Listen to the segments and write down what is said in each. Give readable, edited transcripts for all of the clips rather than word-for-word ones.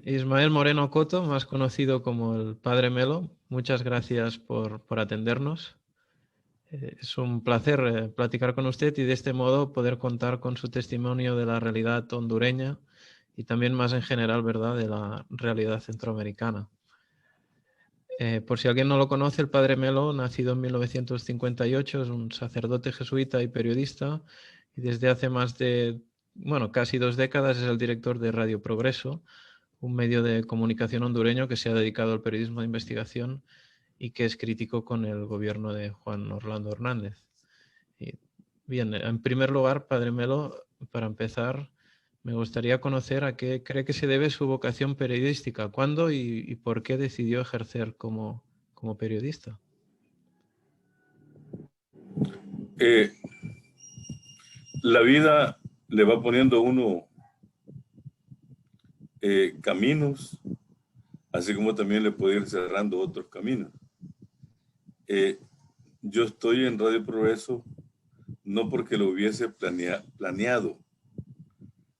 Ismael Moreno Coto, más conocido como el Padre Melo, muchas gracias por atendernos. Es un placer platicar con usted y de este modo poder contar con su testimonio de la realidad hondureña y también más en general, ¿verdad?, de la realidad centroamericana. Por si alguien no lo conoce, el Padre Melo, nacido en 1958, es un sacerdote jesuita y periodista y desde hace casi 2 décadas es el director de Radio Progreso, un medio de comunicación hondureño que se ha dedicado al periodismo de investigación y que es crítico con el gobierno de Juan Orlando Hernández. Y, bien, en primer lugar, Padre Melo, para empezar, me gustaría conocer a qué cree que se debe su vocación periodística, cuándo y por qué decidió ejercer como periodista. Eh, la vida le va poniendo a uno caminos, así como también le puede ir cerrando otros caminos. Eh, yo estoy en Radio Progreso no porque lo hubiese planeado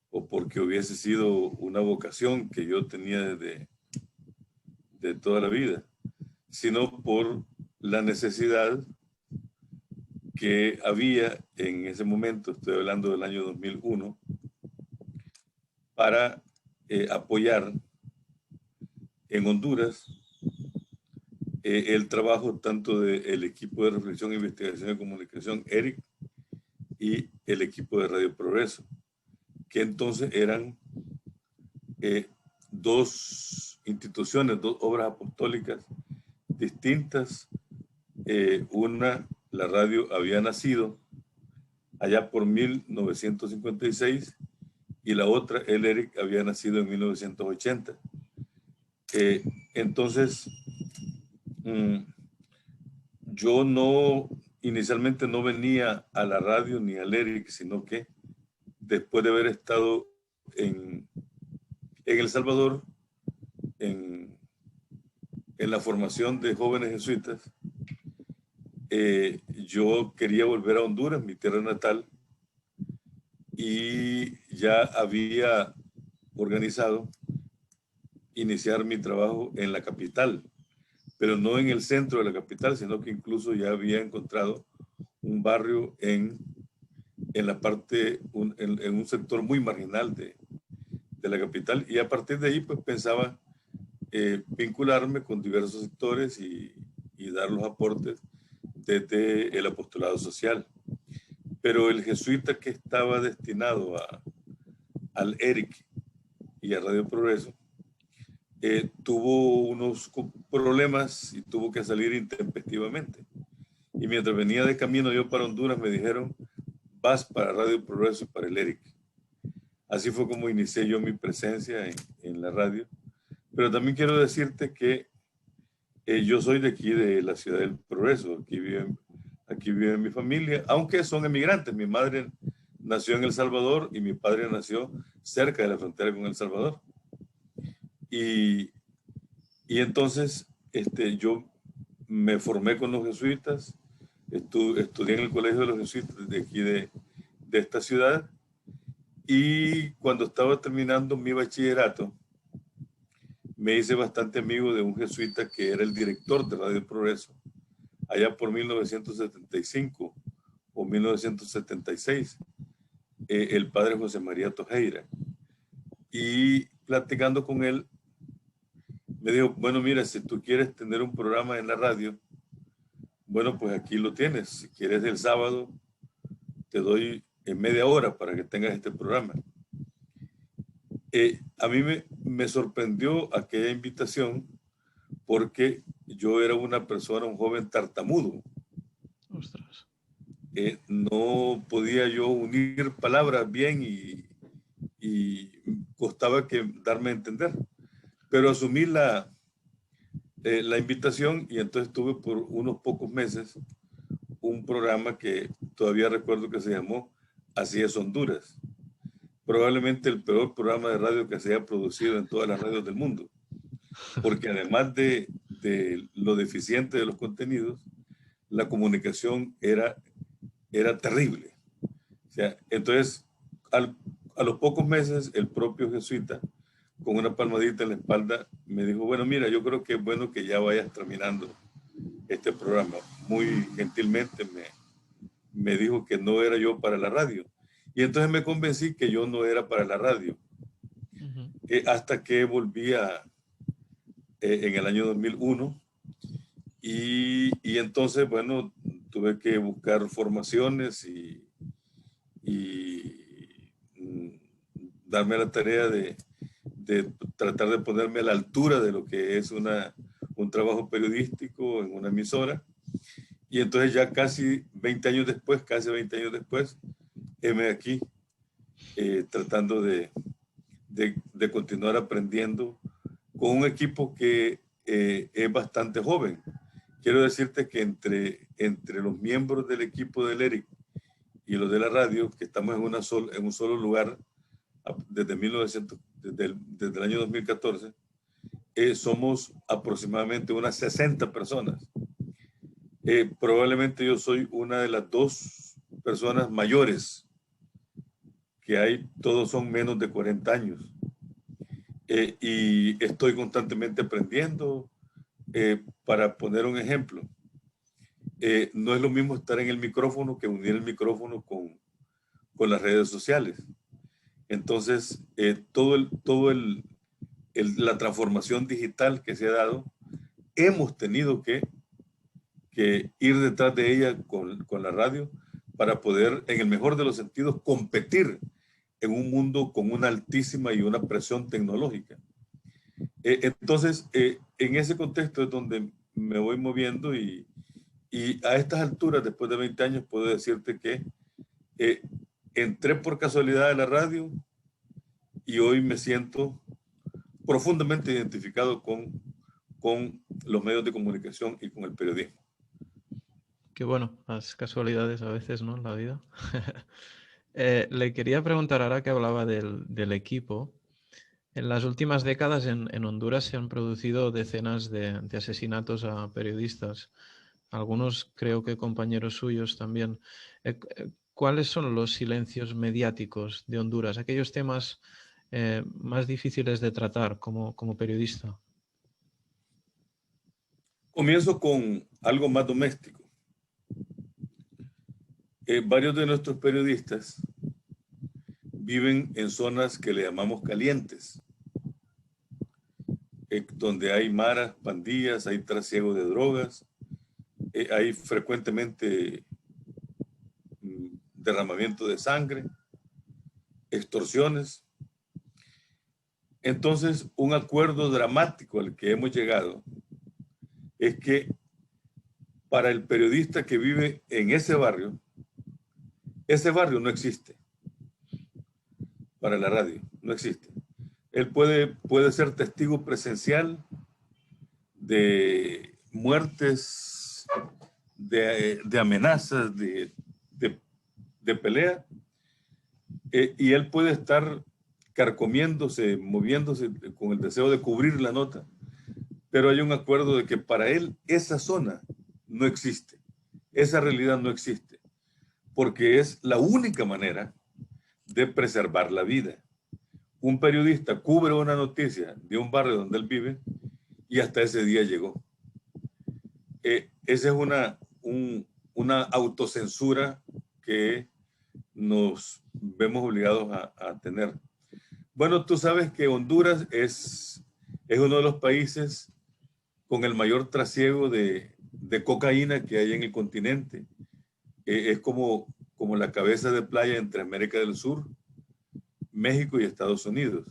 o porque hubiese sido una vocación que yo tenía de toda la vida, sino por la necesidad que había en ese momento, estoy hablando del año 2001, para apoyar en Honduras el trabajo tanto del equipo de reflexión, investigación y comunicación, ERIC, y el equipo de Radio Progreso, que entonces eran dos instituciones, dos obras apostólicas distintas. Una, la radio había nacido allá por 1956 y la otra, el ERIC, había nacido en 1980. Entonces, yo inicialmente no venía a la radio ni al ERIC, sino que después de haber estado en El Salvador, en la formación de jóvenes jesuitas, yo quería volver a Honduras, mi tierra natal, y ya había organizado iniciar mi trabajo en la capital, pero no en el centro de la capital, sino que incluso ya había encontrado un barrio en la parte, en un sector muy marginal de la capital, y a partir de ahí pues pensaba vincularme con diversos sectores y dar los aportes desde el apostolado social. Pero el jesuita que estaba destinado al ERIC y a Radio Progreso tuvo unos problemas y tuvo que salir intempestivamente. Y mientras venía de camino yo para Honduras me dijeron, vas para Radio Progreso y para el ERIC. Así fue como inicié yo mi presencia en la radio. Pero también quiero decirte que yo soy de aquí, de la ciudad del Progreso. Aquí vive mi familia, aunque son emigrantes. Mi madre nació en El Salvador y mi padre nació cerca de la frontera con El Salvador. Y entonces yo me formé con los jesuitas, estudié en el colegio de los jesuitas de aquí de esta ciudad, y cuando estaba terminando mi bachillerato, me hice bastante amigo de un jesuita que era el director de Radio Progreso, allá por 1975 o 1976, el padre José María Tojeira. Y platicando con él, me dijo, bueno, mira, si tú quieres tener un programa en la radio, bueno, pues aquí lo tienes. Si quieres el sábado, te doy en media hora para que tengas este programa. A mí me sorprendió aquella invitación porque yo era una persona, un joven tartamudo. Ostras. No podía yo unir palabras bien y costaba que darme a entender. Pero asumí la invitación y entonces tuve por unos pocos meses un programa que todavía recuerdo que se llamó Así es Honduras. Probablemente el peor programa de radio que se haya producido en todas las radios del mundo, porque además de lo deficiente de los contenidos, la comunicación era terrible. O sea, entonces, a los pocos meses, el propio jesuita con una palmadita en la espalda, me dijo, bueno, mira, yo creo que es bueno que ya vayas terminando este programa. Muy gentilmente me dijo que no era yo para la radio. Y entonces me convencí que yo no era para la radio. Ujú. Hasta que volvía en el año 2001 y entonces, bueno, tuve que buscar formaciones y darme la tarea de tratar de ponerme a la altura de lo que es un trabajo periodístico en una emisora. Y entonces ya casi 20 años después, heme aquí tratando de continuar aprendiendo con un equipo que es bastante joven. Quiero decirte que entre los miembros del equipo del ERIC y los de la radio, que estamos en un solo lugar desde el año 2014, somos aproximadamente unas 60 personas. Probablemente yo soy una de las 2 personas mayores que hay, todos son menos de 40 años. Y estoy constantemente aprendiendo. Para poner un ejemplo, no es lo mismo estar en el micrófono que unir el micrófono con las redes sociales. Entonces, la transformación digital que se ha dado, hemos tenido que ir detrás de ella con la radio para poder, en el mejor de los sentidos, competir en un mundo con una altísima y una presión tecnológica. Entonces, en ese contexto es donde me voy moviendo y a estas alturas, después de 20 años, puedo decirte que entré por casualidad a la radio y hoy me siento profundamente identificado con los medios de comunicación y con el periodismo. Qué bueno, las casualidades a veces, ¿no? En la vida. Le quería preguntar, ahora que hablaba del equipo, en las últimas décadas en Honduras se han producido decenas de asesinatos a periodistas, algunos creo que compañeros suyos también. ¿Cuáles son los silencios mediáticos de Honduras? Aquellos temas más difíciles de tratar como periodista. Comienzo con algo más doméstico. Varios de nuestros periodistas viven en zonas que le llamamos calientes, donde hay maras, pandillas, hay trasiego de drogas, hay frecuentemente derramamiento de sangre, extorsiones. Entonces, un acuerdo dramático al que hemos llegado es que para el periodista que vive en ese barrio no existe. Para la radio, no existe. Él puede ser testigo presencial de muertes, de amenazas, de pelea, y él puede estar carcomiéndose, moviéndose con el deseo de cubrir la nota, pero hay un acuerdo de que para él esa zona no existe, esa realidad no existe, porque es la única manera de preservar la vida. Un periodista cubre una noticia de un barrio donde él vive y hasta ese día llegó. Esa es una autocensura que nos vemos obligados a tener. Bueno, tú sabes que Honduras es uno de los países con el mayor trasiego de cocaína que hay en el continente. Es como la cabeza de playa entre América del Sur, México y Estados Unidos.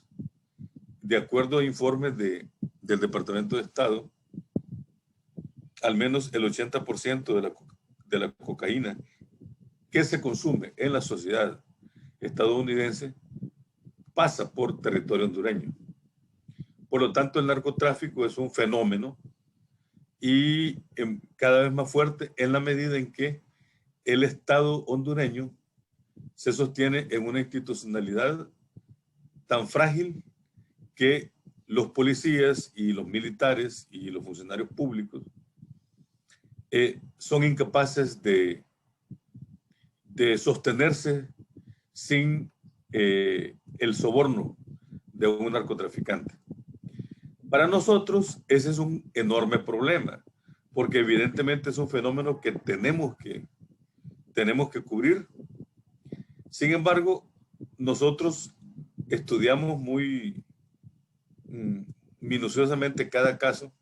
De acuerdo a informes del Departamento de Estado, al menos el 80% de la cocaína que se consume en la sociedad estadounidense pasa por territorio hondureño. Por lo tanto, el narcotráfico es un fenómeno y cada vez más fuerte en la medida en que el Estado hondureño se sostiene en una institucionalidad tan frágil que los policías y los militares y los funcionarios públicos son incapaces de sostenerse sin el soborno de un narcotraficante. Para nosotros ese es un enorme problema, porque evidentemente es un fenómeno que tenemos que cubrir. Sin embargo, nosotros estudiamos muy minuciosamente cada caso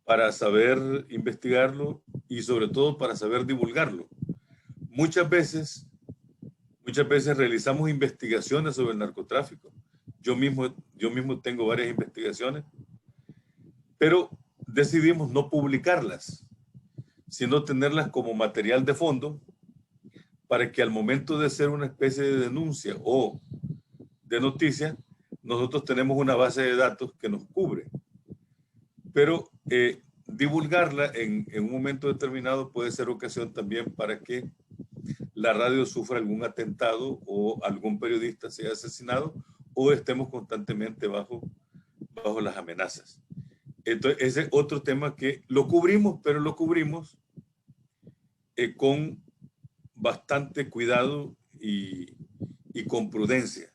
para saber investigarlo y sobre todo para saber divulgarlo. Muchas veces realizamos investigaciones sobre el narcotráfico. Yo mismo tengo varias investigaciones, pero decidimos no publicarlas, sino tenerlas como material de fondo para que al momento de hacer una especie de denuncia o de noticia, nosotros tenemos una base de datos que nos cubre. Pero divulgarla en un momento determinado puede ser ocasión también para que la radio sufra algún atentado o algún periodista sea asesinado o estemos constantemente bajo las amenazas. Entonces, ese es otro tema que lo cubrimos, pero lo cubrimos con bastante cuidado y con prudencia,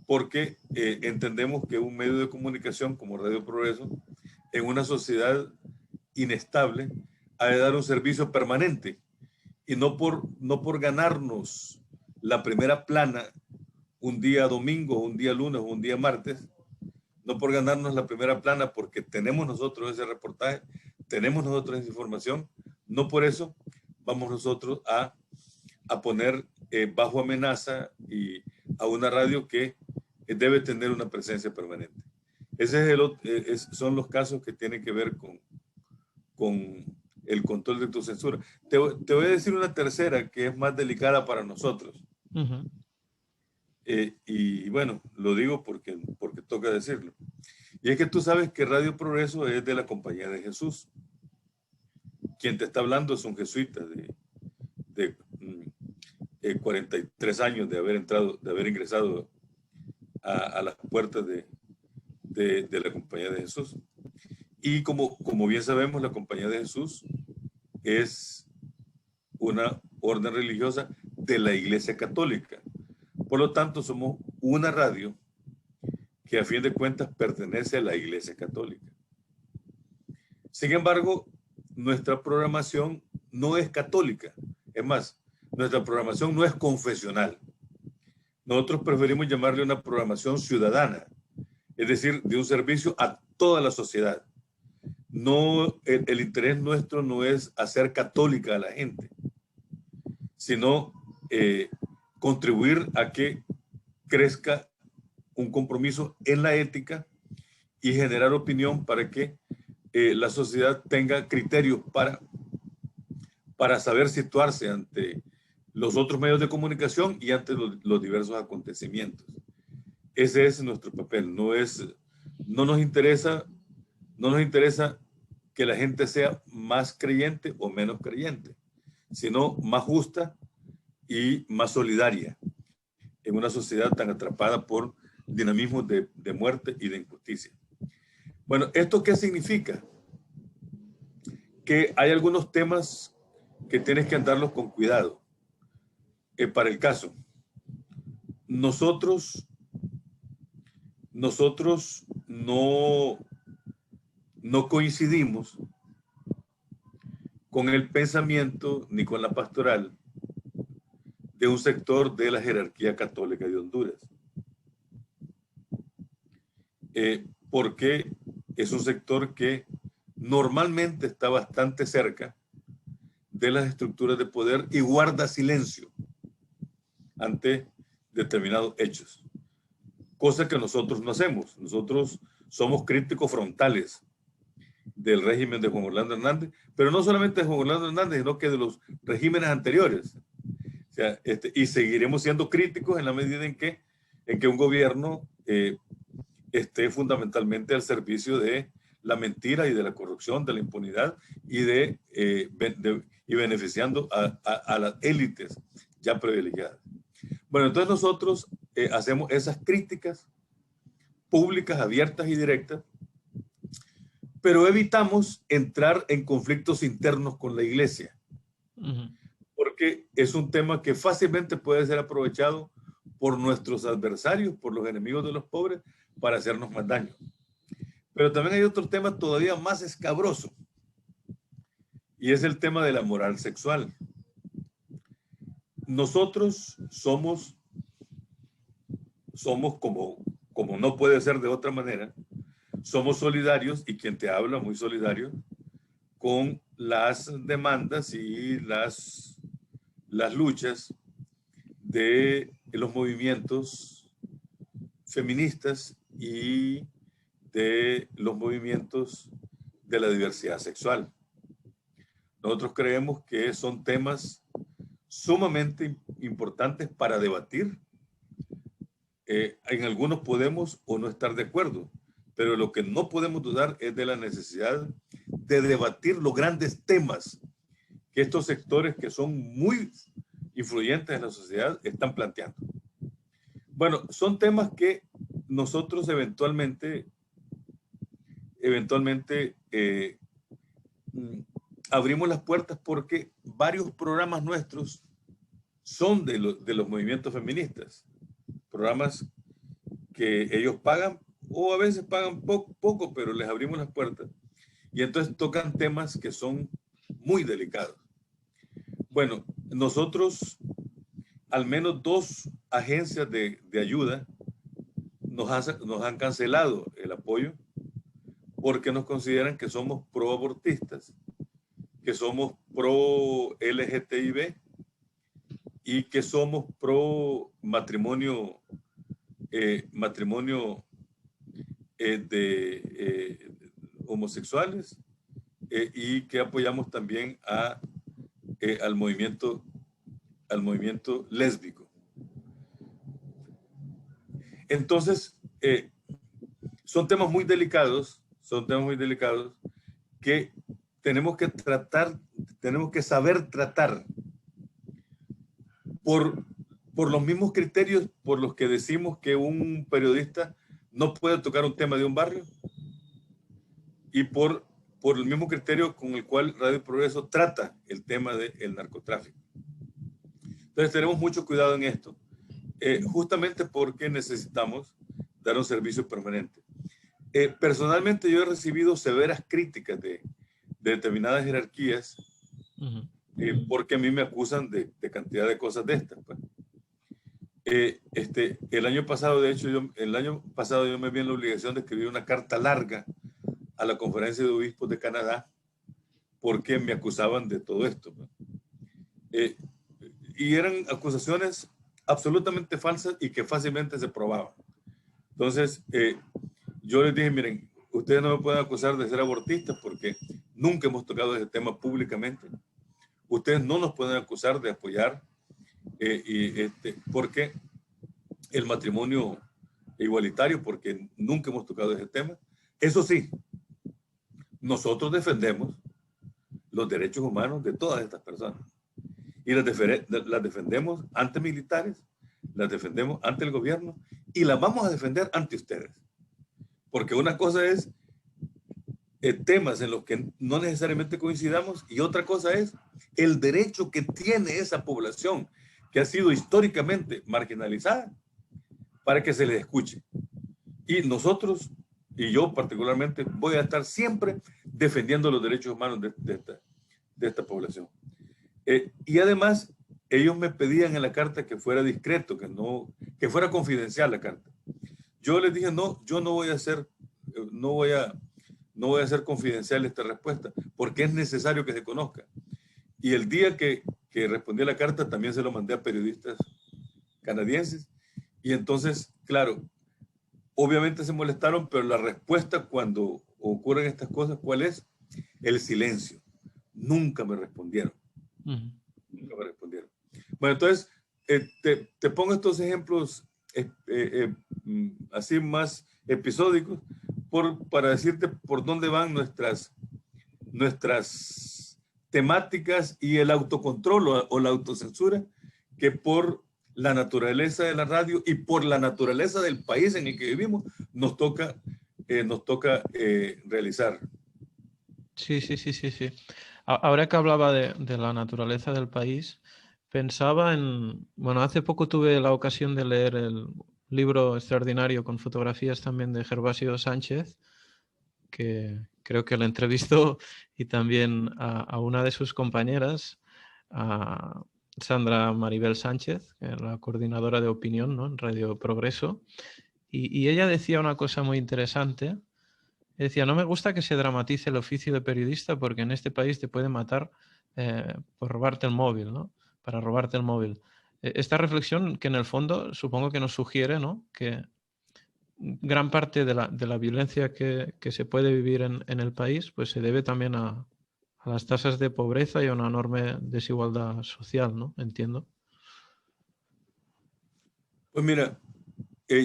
porque entendemos que un medio de comunicación como Radio Progreso, en una sociedad inestable, ha de dar un servicio permanente y no por ganarnos la primera plana un día domingo, un día lunes o un día martes, no por ganarnos la primera plana porque tenemos nosotros ese reportaje, tenemos nosotros esa información, no por eso vamos nosotros a poner bajo amenaza y a una radio que debe tener una presencia permanente. Ese son los casos que tienen que ver con el control de tu censura. Te voy a decir una tercera que es más delicada para nosotros. Uh-huh. Y bueno, lo digo porque toca decirlo. Y es que tú sabes que Radio Progreso es de la Compañía de Jesús. Quien te está hablando es un jesuita de 43 años de haber ingresado a las puertas de la Compañía de Jesús. Y como bien sabemos, la Compañía de Jesús es una orden religiosa de la Iglesia Católica. Por lo tanto, somos una radio que a fin de cuentas pertenece a la Iglesia Católica. Sin embargo, nuestra programación no es católica. Es más, nuestra programación no es confesional. Nosotros preferimos llamarle una programación ciudadana, es decir, de un servicio a toda la sociedad. No, el interés nuestro no es hacer católica a la gente, sino contribuir a que crezca un compromiso en la ética y generar opinión para que la sociedad tenga criterios para saber situarse ante los otros medios de comunicación y ante los diversos acontecimientos. Ese es nuestro papel. No nos interesa que la gente sea más creyente o menos creyente, sino más justa y más solidaria en una sociedad tan atrapada por dinamismos de muerte y de injusticia. Bueno, ¿esto qué significa? Que hay algunos temas que tienes que andarlos con cuidado. Para el caso, nosotros no coincidimos con el pensamiento ni con la pastoral de un sector de la jerarquía católica de Honduras. Porque es un sector que normalmente está bastante cerca de las estructuras de poder y guarda silencio ante determinados hechos. Cosa que nosotros no hacemos. Nosotros somos críticos frontales del régimen de Juan Orlando Hernández, pero no solamente de Juan Orlando Hernández, sino que de los regímenes anteriores. O sea, y seguiremos siendo críticos en la medida en que un gobierno esté fundamentalmente al servicio de la mentira y de la corrupción, de la impunidad y y beneficiando a las élites ya privilegiadas. Bueno, entonces nosotros hacemos esas críticas públicas, abiertas y directas, pero evitamos entrar en conflictos internos con la iglesia, porque es un tema que fácilmente puede ser aprovechado por nuestros adversarios, por los enemigos de los pobres, para hacernos más daño. Pero también hay otro tema todavía más escabroso, y es el tema de la moral sexual. Nosotros somos como no puede ser de otra manera, somos solidarios, y quien te habla muy solidario, con las demandas y las luchas de los movimientos feministas y de los movimientos de la diversidad sexual. Nosotros creemos que son temas sumamente importantes para debatir. En algunos podemos o no estar de acuerdo, pero lo que no podemos dudar es de la necesidad de debatir los grandes temas que estos sectores, que son muy influyentes en la sociedad, están planteando. Bueno, son temas que nosotros eventualmente abrimos las puertas, porque varios programas nuestros son de los movimientos feministas, programas que ellos pagan, o a veces pagan poco, pero les abrimos las puertas, y entonces tocan temas que son muy delicados. Bueno, nosotros, al menos 2 agencias de ayuda nos han cancelado el apoyo, porque nos consideran que somos pro-abortistas, que somos pro-LGTB y que somos pro-matrimonio de homosexuales, y que apoyamos también al movimiento lésbico. Entonces, son temas muy delicados que tenemos que saber tratar por los mismos criterios por los que decimos que un periodista no puede tocar un tema de un barrio, y por el mismo criterio con el cual Radio Progreso trata el tema del narcotráfico. Entonces tenemos mucho cuidado en esto, justamente porque necesitamos dar un servicio permanente. Personalmente yo he recibido severas críticas de determinadas jerarquías, porque a mí me acusan de cantidad de cosas de estas. Pues. El año pasado yo me vi en la obligación de escribir una carta larga a la Conferencia de Obispos de Canadá, porque me acusaban de todo esto. Y eran acusaciones absolutamente falsas y que fácilmente se probaban. Entonces, yo les dije, miren, ustedes no me pueden acusar de ser abortistas porque nunca hemos tocado ese tema públicamente. Ustedes no nos pueden acusar de apoyar porque el matrimonio igualitario, porque nunca hemos tocado ese tema. Eso sí, nosotros defendemos los derechos humanos de todas estas personas, y las defendemos ante militares, las defendemos ante el gobierno, y las vamos a defender ante ustedes, porque una cosa es temas en los que no necesariamente coincidamos, y otra cosa es el derecho que tiene esa población que ha sido históricamente marginalizada para que se les escuche. Y nosotros, y yo particularmente, voy a estar siempre defendiendo los derechos humanos de esta población. Y además, ellos me pedían en la carta que fuera discreto, que fuera confidencial la carta. Yo les dije, no, yo no voy a hacer confidencial esta respuesta, porque es necesario que se conozca. Y el día que respondí a la carta, también se lo mandé a periodistas canadienses, y entonces, claro, obviamente se molestaron, pero la respuesta cuando ocurren estas cosas, ¿cuál es? El silencio. Nunca me respondieron. Nunca me respondieron. Bueno, entonces, te pongo estos ejemplos así más episódicos para decirte por dónde van nuestras temáticas y el autocontrol o la autocensura, que por la naturaleza de la radio y por la naturaleza del país en el que vivimos nos toca realizar. Sí. Ahora que hablaba de la naturaleza del país, pensaba en, bueno, hace poco tuve la ocasión de leer el libro extraordinario con fotografías también de Gervasio Sánchez, que creo que le entrevistó, y también a una de sus compañeras, a Sandra Maribel Sánchez, que es la coordinadora de opinión, ¿no?, en Radio Progreso, y ella decía una cosa muy interesante. Decía, no me gusta que se dramatice el oficio de periodista porque en este país te pueden matar por robarte el móvil, ¿no? Para robarte el móvil. Esta reflexión que en el fondo supongo que nos sugiere, ¿no?, que gran parte de la violencia que se puede vivir en el país pues se debe también a las tasas de pobreza y a una enorme desigualdad social, ¿no? Entiendo. Pues mira,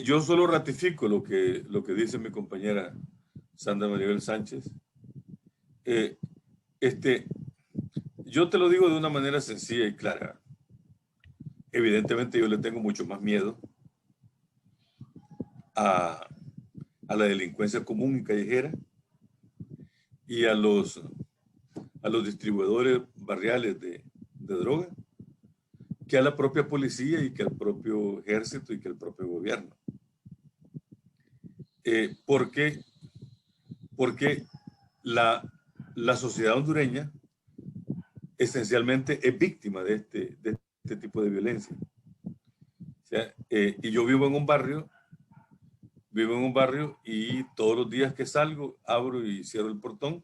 yo solo ratifico lo que dice mi compañera Sandra Maribel Sánchez. Eh, este, yo te lo digo de una manera sencilla y clara. Evidentemente yo le tengo mucho más miedo a, a la delincuencia común y callejera y a los distribuidores barriales de droga que a la propia policía y que al propio ejército y que al propio gobierno. ¿Por qué? Porque la sociedad hondureña esencialmente es víctima de este tipo de violencia. O sea, y yo vivo en un barrio y todos los días que salgo, abro y cierro el portón.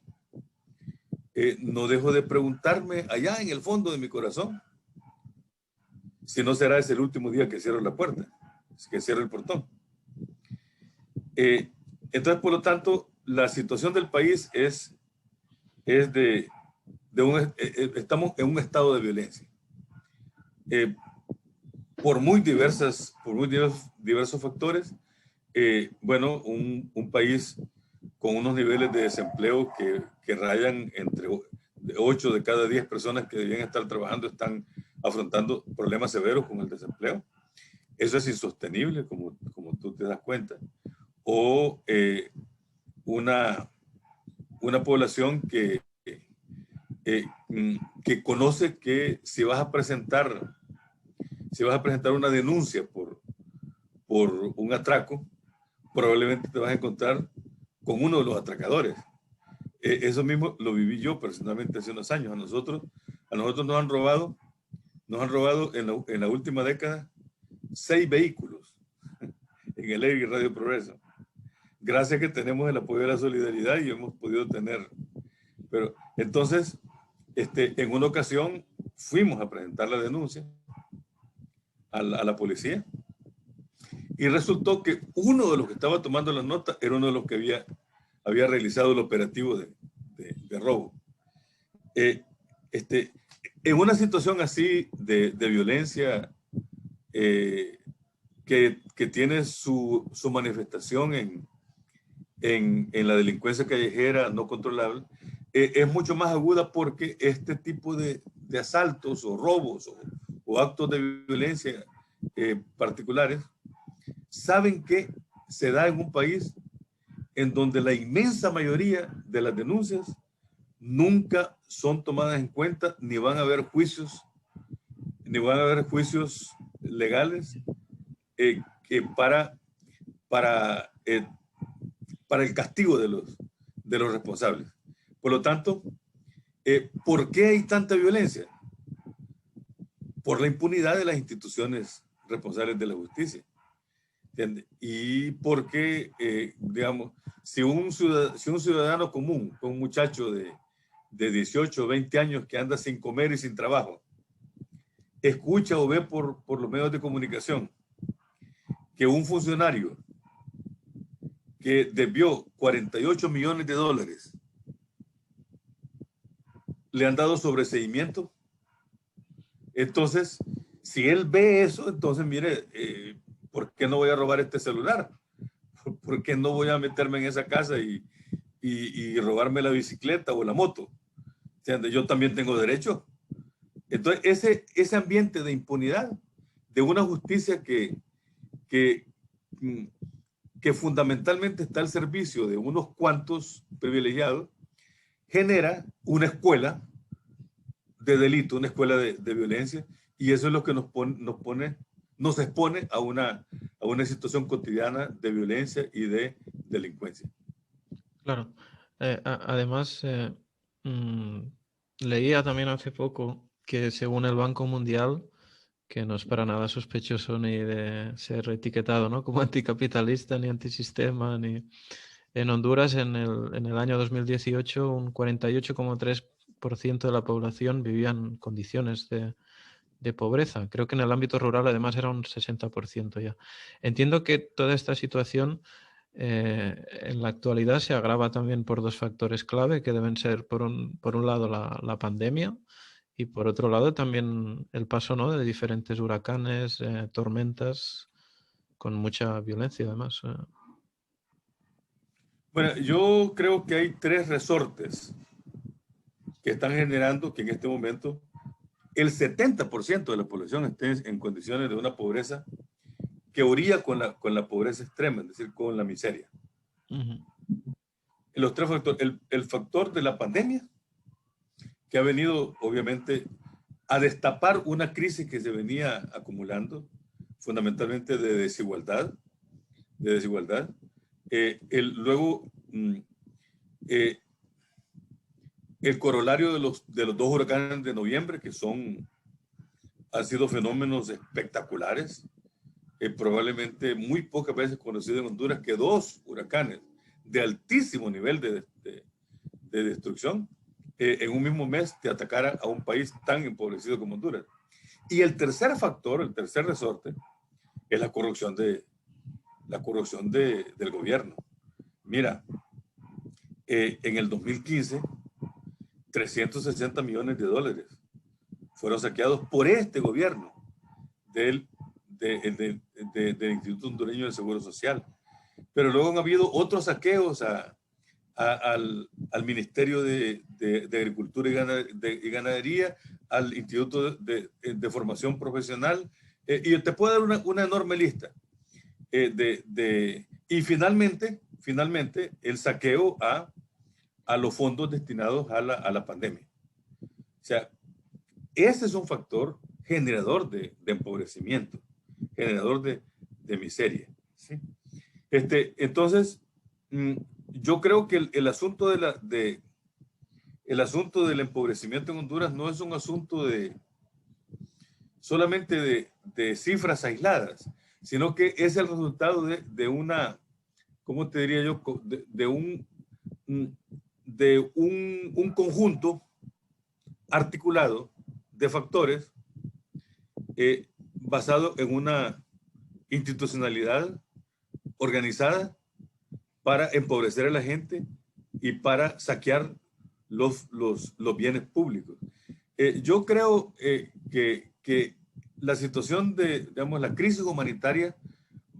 No dejo de preguntarme allá en el fondo de mi corazón si no será ese el último día que cierro la puerta, que cierro el portón. Entonces, por lo tanto, la situación del país es estamos en un estado de violencia. Por muy diversos factores. Bueno, un país con unos niveles de desempleo que rayan entre 8 de cada 10 personas que debían estar trabajando están afrontando problemas severos con el desempleo. Eso es insostenible, como tú te das cuenta. O una población que conoce que si vas a presentar una denuncia por un atraco, probablemente te vas a encontrar con uno de los atracadores. Eso mismo lo viví yo personalmente hace unos años. A nosotros nos han robado en la última década 6 vehículos en el ERIC Radio Progreso. Gracias a que tenemos el apoyo de la solidaridad y hemos podido tener. Pero entonces, en una ocasión fuimos a presentar la denuncia a la policía y resultó que uno de los que estaba tomando las notas era uno de los que había realizado el operativo de robo. En una situación así de violencia que tiene su manifestación en la delincuencia callejera no controlable, es mucho más aguda porque este tipo de asaltos o robos o actos de violencia particulares saben que se da en un país en donde la inmensa mayoría de las denuncias nunca son tomadas en cuenta, ni van a haber juicios legales para el castigo de los responsables. Por lo tanto, ¿por qué hay tanta violencia? Por la impunidad de las instituciones responsables de la justicia. ¿Entiendes? Y porque, digamos, si un ciudadano común, un muchacho de 18 o 20 años que anda sin comer y sin trabajo, escucha o ve por los medios de comunicación que un funcionario que desvió 48 millones de dólares le han dado sobreseimiento, entonces, si él ve eso, entonces mire, ¿por qué no voy a robar este celular? ¿Por qué no voy a meterme en esa casa y robarme la bicicleta o la moto? ¿Entiendes? Yo también tengo derecho. Entonces, ese ambiente de impunidad, de una justicia que fundamentalmente está al servicio de unos cuantos privilegiados, genera una escuela de delito, una escuela de violencia, Y eso es lo que nos expone a una situación cotidiana de violencia y de delincuencia. Claro. Además, mm, leía también hace poco que según el Banco Mundial, que no es para nada sospechoso ni de ser etiquetado, ¿no?, como anticapitalista, ni antisistema, ni en Honduras en el año 2018 un 48,3% de la población vivía en condiciones de pobreza. Creo que en el ámbito rural además era un 60% ya. Entiendo que toda esta situación en la actualidad se agrava también por dos factores clave que deben ser, por un lado, la pandemia y por otro lado también el paso, ¿no?, de diferentes huracanes, tormentas con mucha violencia además. Bueno, yo creo que hay tres resortes que están generando que en este momento el 70% de la población esté en condiciones de una pobreza que orilla con la pobreza extrema, es decir, con la miseria. Uh-huh. Los tres factores, el factor de la pandemia, que ha venido obviamente a destapar una crisis que se venía acumulando, fundamentalmente de desigualdad. Luego, el corolario de los dos huracanes de noviembre, que han sido fenómenos espectaculares, probablemente muy pocas veces conocido en Honduras que dos huracanes de altísimo nivel de destrucción en un mismo mes te atacara a un país tan empobrecido como Honduras. Y el tercer factor, el tercer resorte, es la corrupción del gobierno. Mira, en el 2015, 360 millones de dólares fueron saqueados por este gobierno del Instituto Hondureño del Seguro Social. Pero luego han habido otros saqueos al Ministerio de Agricultura y Ganadería, al Instituto de Formación Profesional, y te puedo dar una enorme lista. Y finalmente, el saqueo a los fondos destinados a la pandemia. O sea, ese es un factor generador de empobrecimiento, generador de miseria, ¿sí? Entonces, yo creo que el asunto el asunto del empobrecimiento en Honduras no es un asunto solamente de cifras aisladas, sino que es el resultado de una, ¿cómo te diría yo? De un conjunto articulado de factores basado en una institucionalidad organizada para empobrecer a la gente y para saquear los bienes públicos. Yo creo que la situación digamos, la crisis humanitaria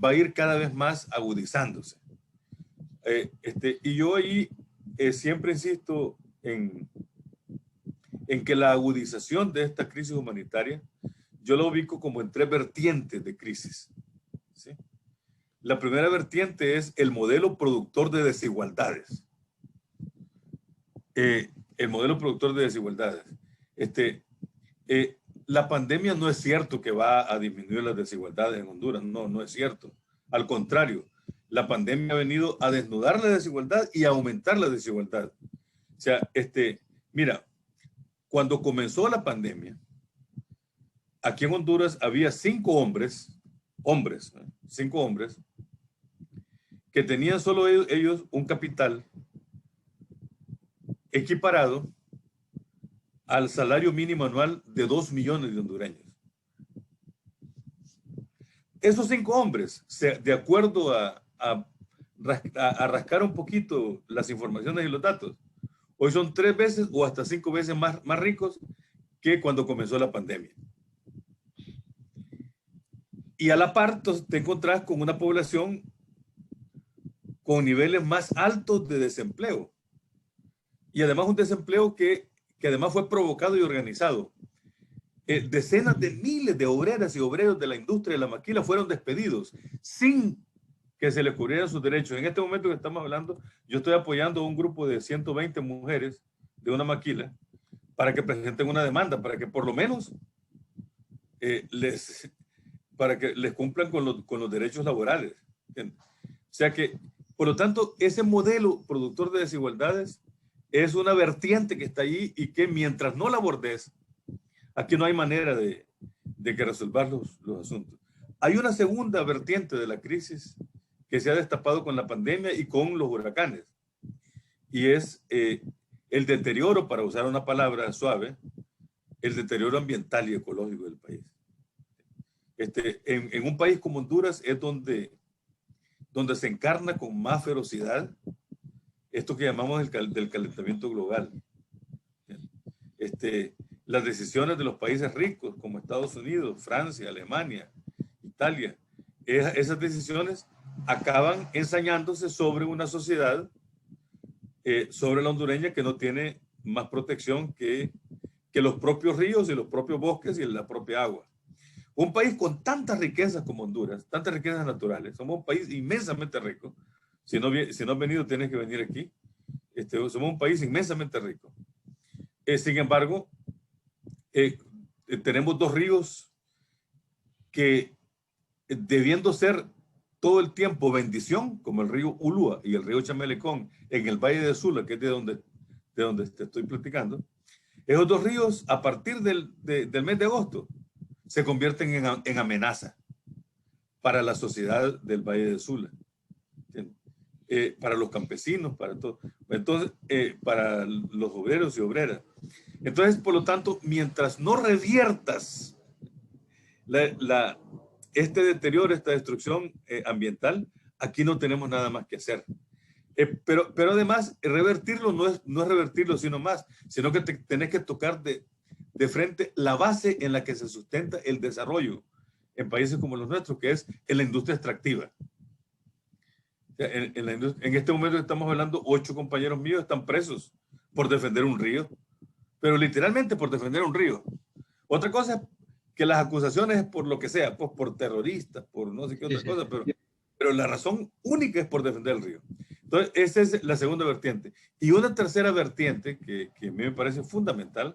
va a ir cada vez más agudizándose. Y yo ahí siempre insisto en que la agudización de esta crisis humanitaria, yo la ubico como en tres vertientes de crisis, ¿sí? La primera vertiente es el modelo productor de desigualdades. El modelo productor de desigualdades. La pandemia no es cierto que va a disminuir las desigualdades en Honduras. No, no es cierto. Al contrario, la pandemia ha venido a desnudar la desigualdad y a aumentar la desigualdad. O sea, mira, cuando comenzó la pandemia, aquí en Honduras había 5 hombres, 5 hombres, que tenían solo ellos un capital equiparado al salario mínimo anual de 2 millones de hondureños. Esos 5 hombres, de acuerdo a rascar un poquito las informaciones y los datos, hoy son 3 veces o hasta 5 veces más ricos que cuando comenzó la pandemia. Y a la par te encontrás con una población con niveles más altos de desempleo. Y además un desempleo que además fue provocado y organizado. Decenas de miles de obreras y obreros de la industria de la maquila fueron despedidos sin que se les cubrieran sus derechos. En este momento que estamos hablando, yo estoy apoyando a un grupo de 120 mujeres de una maquila para que presenten una demanda, para que por lo menos para que les cumplan con los derechos laborales. ¿Entiendes? O sea que, por lo tanto, ese modelo productor de desigualdades es una vertiente que está allí y que mientras no la abordes, aquí no hay manera de que resolver los asuntos. Hay una segunda vertiente de la crisis que se ha destapado con la pandemia y con los huracanes, y es el deterioro, para usar una palabra suave, el deterioro ambiental y ecológico del país. En un país como Honduras es donde se encarna con más ferocidad esto que llamamos del calentamiento global. Las decisiones de los países ricos como Estados Unidos, Francia, Alemania, Italia, esas decisiones acaban ensañándose sobre una sociedad, sobre la hondureña, que no tiene más protección que los propios ríos y los propios bosques y la propia agua. Un país con tantas riquezas como Honduras, tantas riquezas naturales, somos un país inmensamente rico. Si no has venido, tienes que venir aquí. Somos un país inmensamente rico. Sin embargo, tenemos dos ríos que, debiendo ser todo el tiempo bendición, como el río Ulúa y el río Chamelecón en el Valle de Sula, que es de donde te estoy platicando, esos dos ríos, a partir del mes de agosto, se convierten en amenaza para la sociedad del Valle de Sula, para los campesinos, para todo. Entonces, para los obreros y obreras. Entonces, por lo tanto, mientras no reviertas este deterioro, esta destrucción ambiental, aquí no tenemos nada más que hacer. Pero además, revertirlo no es revertirlo, sino que tenés que tocar de frente la base en la que se sustenta el desarrollo en países como los nuestros, que es en la industria extractiva. En este momento que estamos hablando, 8 compañeros míos están presos por defender un río, pero literalmente por defender un río. Otra cosa es que las acusaciones es por lo que sea, pues por terroristas, por no sé qué otra cosa, pero la razón única es por defender el río. Entonces, esa es la segunda vertiente. Y una tercera vertiente que a mí me parece fundamental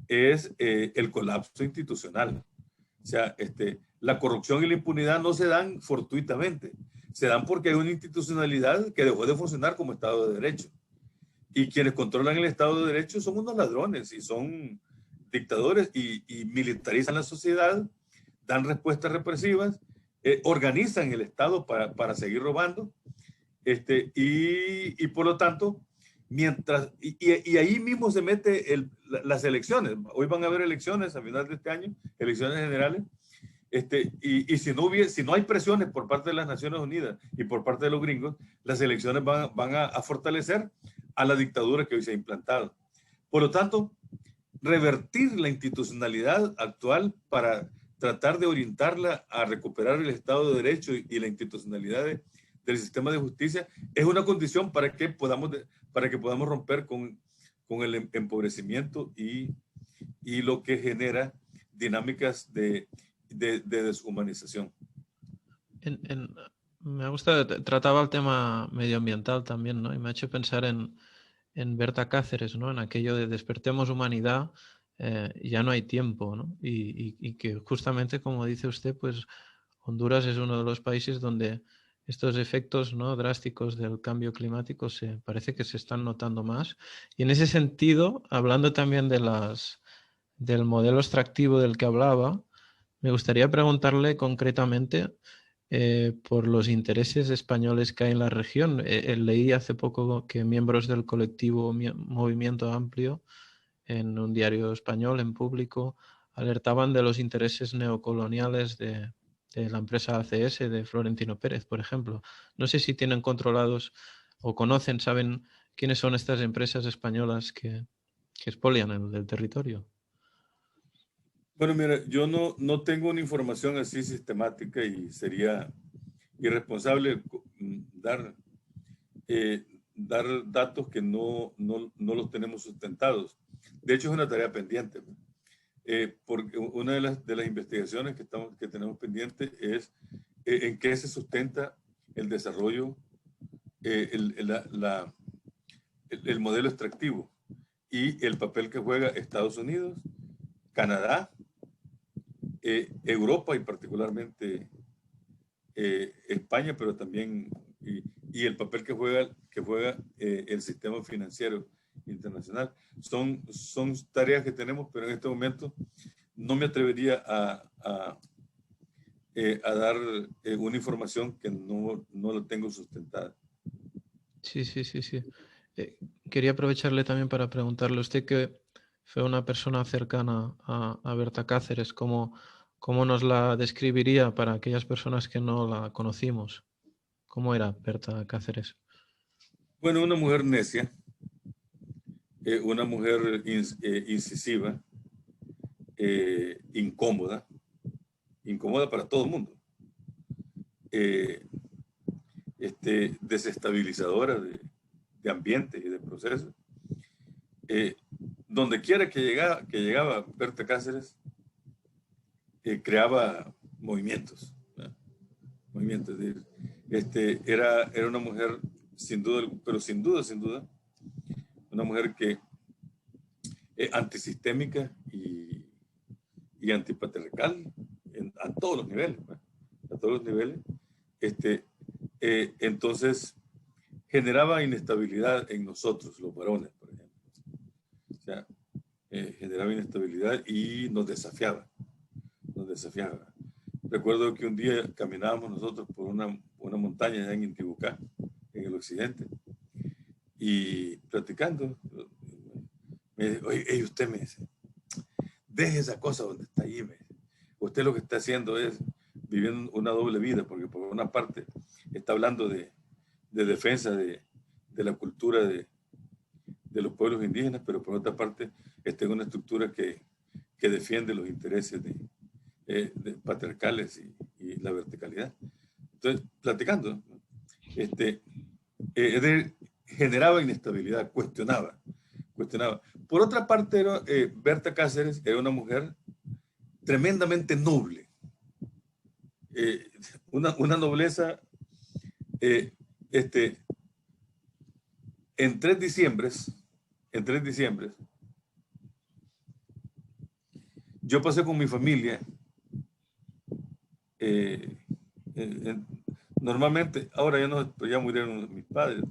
es el colapso institucional. O sea, la corrupción y la impunidad no se dan fortuitamente, se dan porque hay una institucionalidad que dejó de funcionar como Estado de Derecho. Y quienes controlan el Estado de Derecho son unos ladrones y son dictadores y militarizan la sociedad, dan respuestas represivas, organizan el Estado para seguir robando, y por lo tanto, y ahí mismo se mete las elecciones. Hoy van a haber elecciones a final de este año, elecciones generales, y si no hay presiones por parte de las Naciones Unidas y por parte de los gringos, las elecciones van a fortalecer a la dictadura que hoy se ha implantado. Por lo tanto, revertir la institucionalidad actual para tratar de orientarla a recuperar el Estado de Derecho y la institucionalidad del sistema de justicia es una condición para que podamos romper con el empobrecimiento y lo que genera dinámicas de deshumanización. Me gusta, trataba el tema medioambiental también, ¿no? Y me ha hecho pensar en Berta Cáceres, ¿no? En aquello de despertemos humanidad, ya no hay tiempo, ¿no? Y que justamente, como dice usted, pues Honduras es uno de los países donde estos efectos, ¿no?, drásticos del cambio climático parece que se están notando más. Y en ese sentido, hablando también del modelo extractivo del que hablaba, me gustaría preguntarle concretamente por los intereses españoles que hay en la región. Leí hace poco que miembros del colectivo Movimiento Amplio, en un diario español, en Público, alertaban de los intereses neocoloniales de la empresa ACS de Florentino Pérez, por ejemplo. No sé si tienen controlados o saben quiénes son estas empresas españolas que expolian el territorio. Bueno, mira, yo no tengo una información así sistemática y sería irresponsable dar datos que no los tenemos sustentados. De hecho, es una tarea pendiente, porque una de las investigaciones que tenemos pendiente es en qué se sustenta el desarrollo, el modelo extractivo y el papel que juega Estados Unidos, Canadá Europa y particularmente España, pero también y el papel que juega el sistema financiero internacional. Son tareas que tenemos, pero en este momento no me atrevería a dar una información que no la tengo sustentada. Sí, sí, sí, sí. Quería aprovecharle también para preguntarle, usted que fue una persona cercana a Berta Cáceres, ¿cómo nos la describiría para aquellas personas que no la conocimos? ¿Cómo era Berta Cáceres? Bueno, una mujer necia, una mujer incisiva, incómoda para todo el mundo, eh, desestabilizadora de ambiente y de procesos. Donde quiera que llegaba Berta Cáceres, creaba movimientos, ¿no? Movimientos. Era una mujer, sin duda, pero sin duda, una mujer que antisistémica y antipatriarcal a todos los niveles, ¿no? A todos los niveles. Entonces, generaba inestabilidad en nosotros, los varones, por ejemplo. O sea, generaba inestabilidad y nos desafiaba. Recuerdo que un día caminábamos nosotros por una montaña allá en Intibucá, en el occidente, y platicando, me dice, oye, usted me dice, deje esa cosa donde está allí. Usted lo que está haciendo es viviendo una doble vida, porque por una parte está hablando de defensa de la cultura de los pueblos indígenas, pero por otra parte está en una estructura que defiende los intereses de patriarcales y la verticalidad. Entonces, platicando, generaba inestabilidad, cuestionaba. Por otra parte, Berta Cáceres era una mujer tremendamente noble, una nobleza. En 3 diciembres, yo pasé con mi familia. Normalmente, ahora ya no, ya murieron mis padres.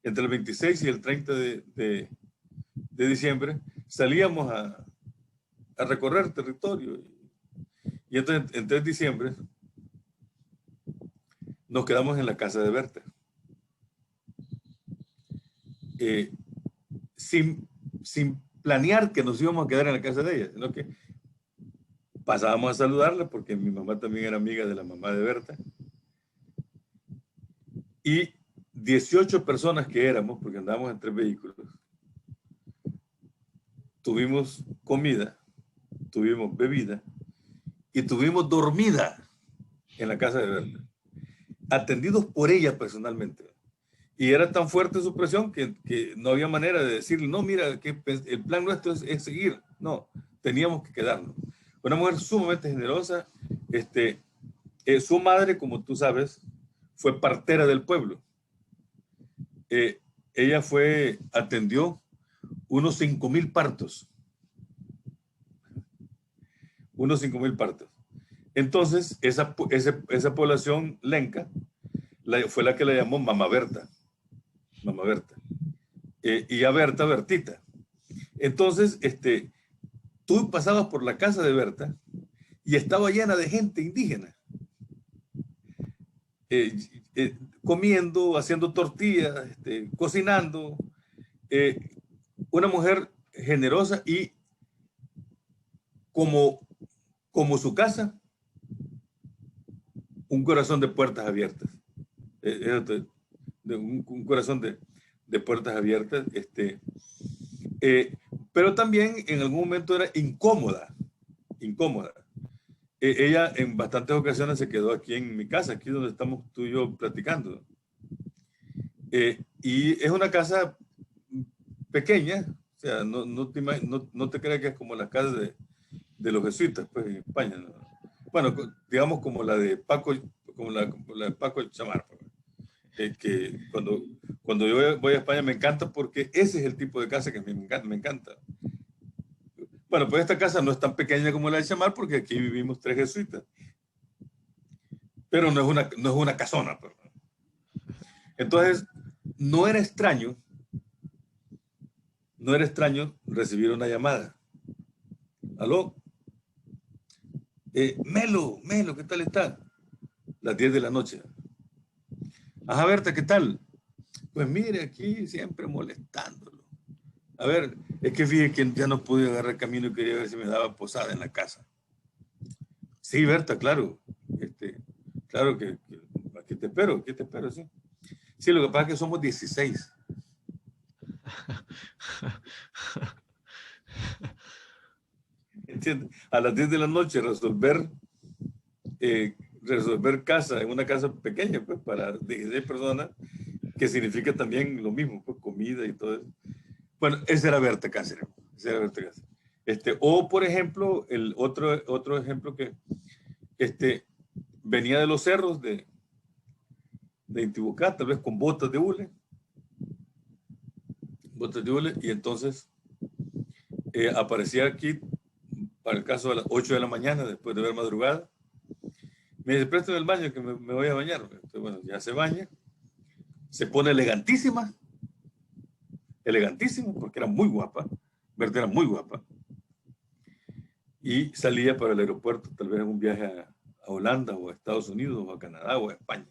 Entre el 26 y el 30 de diciembre salíamos a recorrer territorio. Y entonces, en 3 diciembre, nos quedamos en la casa de Berta. Sin planear que nos íbamos a quedar en la casa de ella, sino que pasábamos a saludarla porque mi mamá también era amiga de la mamá de Berta. Y 18 personas que éramos, porque andábamos en 3 vehículos, tuvimos comida, tuvimos bebida y tuvimos dormida en la casa de Berta, atendidos por ella personalmente. Y era tan fuerte su presión que no había manera de decirle, no, mira, que el plan nuestro es seguir. No, teníamos que quedarnos. Una mujer sumamente generosa. Su madre, como tú sabes, fue partera del pueblo. Ella atendió unos 5,000 partos. Entonces, esa población lenca fue la que la llamó Mamá Berta. Y a Berta, Bertita. Entonces, tú pasabas por la casa de Berta y estaba llena de gente indígena. Comiendo, haciendo tortillas, cocinando. Una mujer generosa y como su casa, un corazón de puertas abiertas. Un corazón de puertas abiertas. Pero también en algún momento era incómoda. Ella en bastantes ocasiones se quedó aquí en mi casa, aquí donde estamos tú y yo platicando. Y es una casa pequeña, o sea, no te creas que es como las casas de los jesuitas, pues, en España, ¿no? Bueno, digamos como la de Paco, como la de Paco el Chamar, que cuando yo voy a España me encanta porque ese es el tipo de casa que me encanta. Bueno, pues esta casa no es tan pequeña como la de Chamar porque aquí vivimos 3 jesuitas. Pero no es una casona. Pues. Entonces, no era extraño, no era extraño recibir una llamada. Aló, Melo, ¿qué tal está? Las 10 de la noche. Ajá, Berta, ¿qué tal? Pues mire, aquí siempre molestándolo. A ver, es que fíjate que ya no pude agarrar el camino y quería ver si me daba posada en la casa. Sí, Berta, claro. Claro que aquí te espero, sí. Sí, lo que pasa es que somos 16. ¿Entiendes? A las 10 de la noche resolver casa en una casa pequeña, pues, para 16 personas, que significa también lo mismo, pues, comida y todo eso. Bueno, ese era Berta Cáceres. Ese era Berta Cáceres. O, por ejemplo, el otro ejemplo que venía de los cerros de Intibucá, tal vez con botas de hule, y entonces aparecía aquí, para el caso de las 8 de la mañana, después de haber madrugada, me dice, préstame el baño que me voy a bañar. Entonces, bueno, ya se baña, se pone elegantísima, porque era muy guapa, Berta era muy guapa, y salía para el aeropuerto, tal vez en un viaje a Holanda o a Estados Unidos o a Canadá o a España.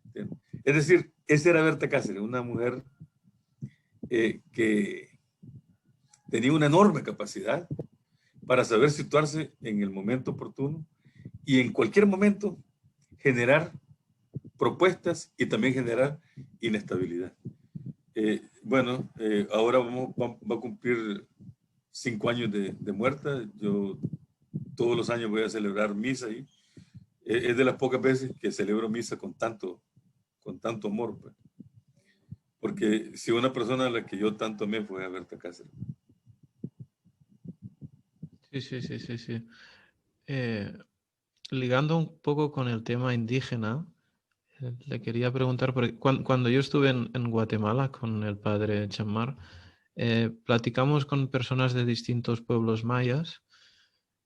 ¿Entiendes? Es decir, esa era Berta Cáceres, una mujer que tenía una enorme capacidad para saber situarse en el momento oportuno y en cualquier momento generar propuestas y también generar inestabilidad. Ahora va a cumplir 5 años de muerta. Yo todos los años voy a celebrar misa ahí. Es de las pocas veces que celebro misa con tanto amor. Pues. Porque si una persona a la que yo tanto amé fue a Berta Cáceres. Sí. Ligando un poco con el tema indígena, le quería preguntar, porque cuando yo estuve en Guatemala con el padre Chamar, platicamos con personas de distintos pueblos mayas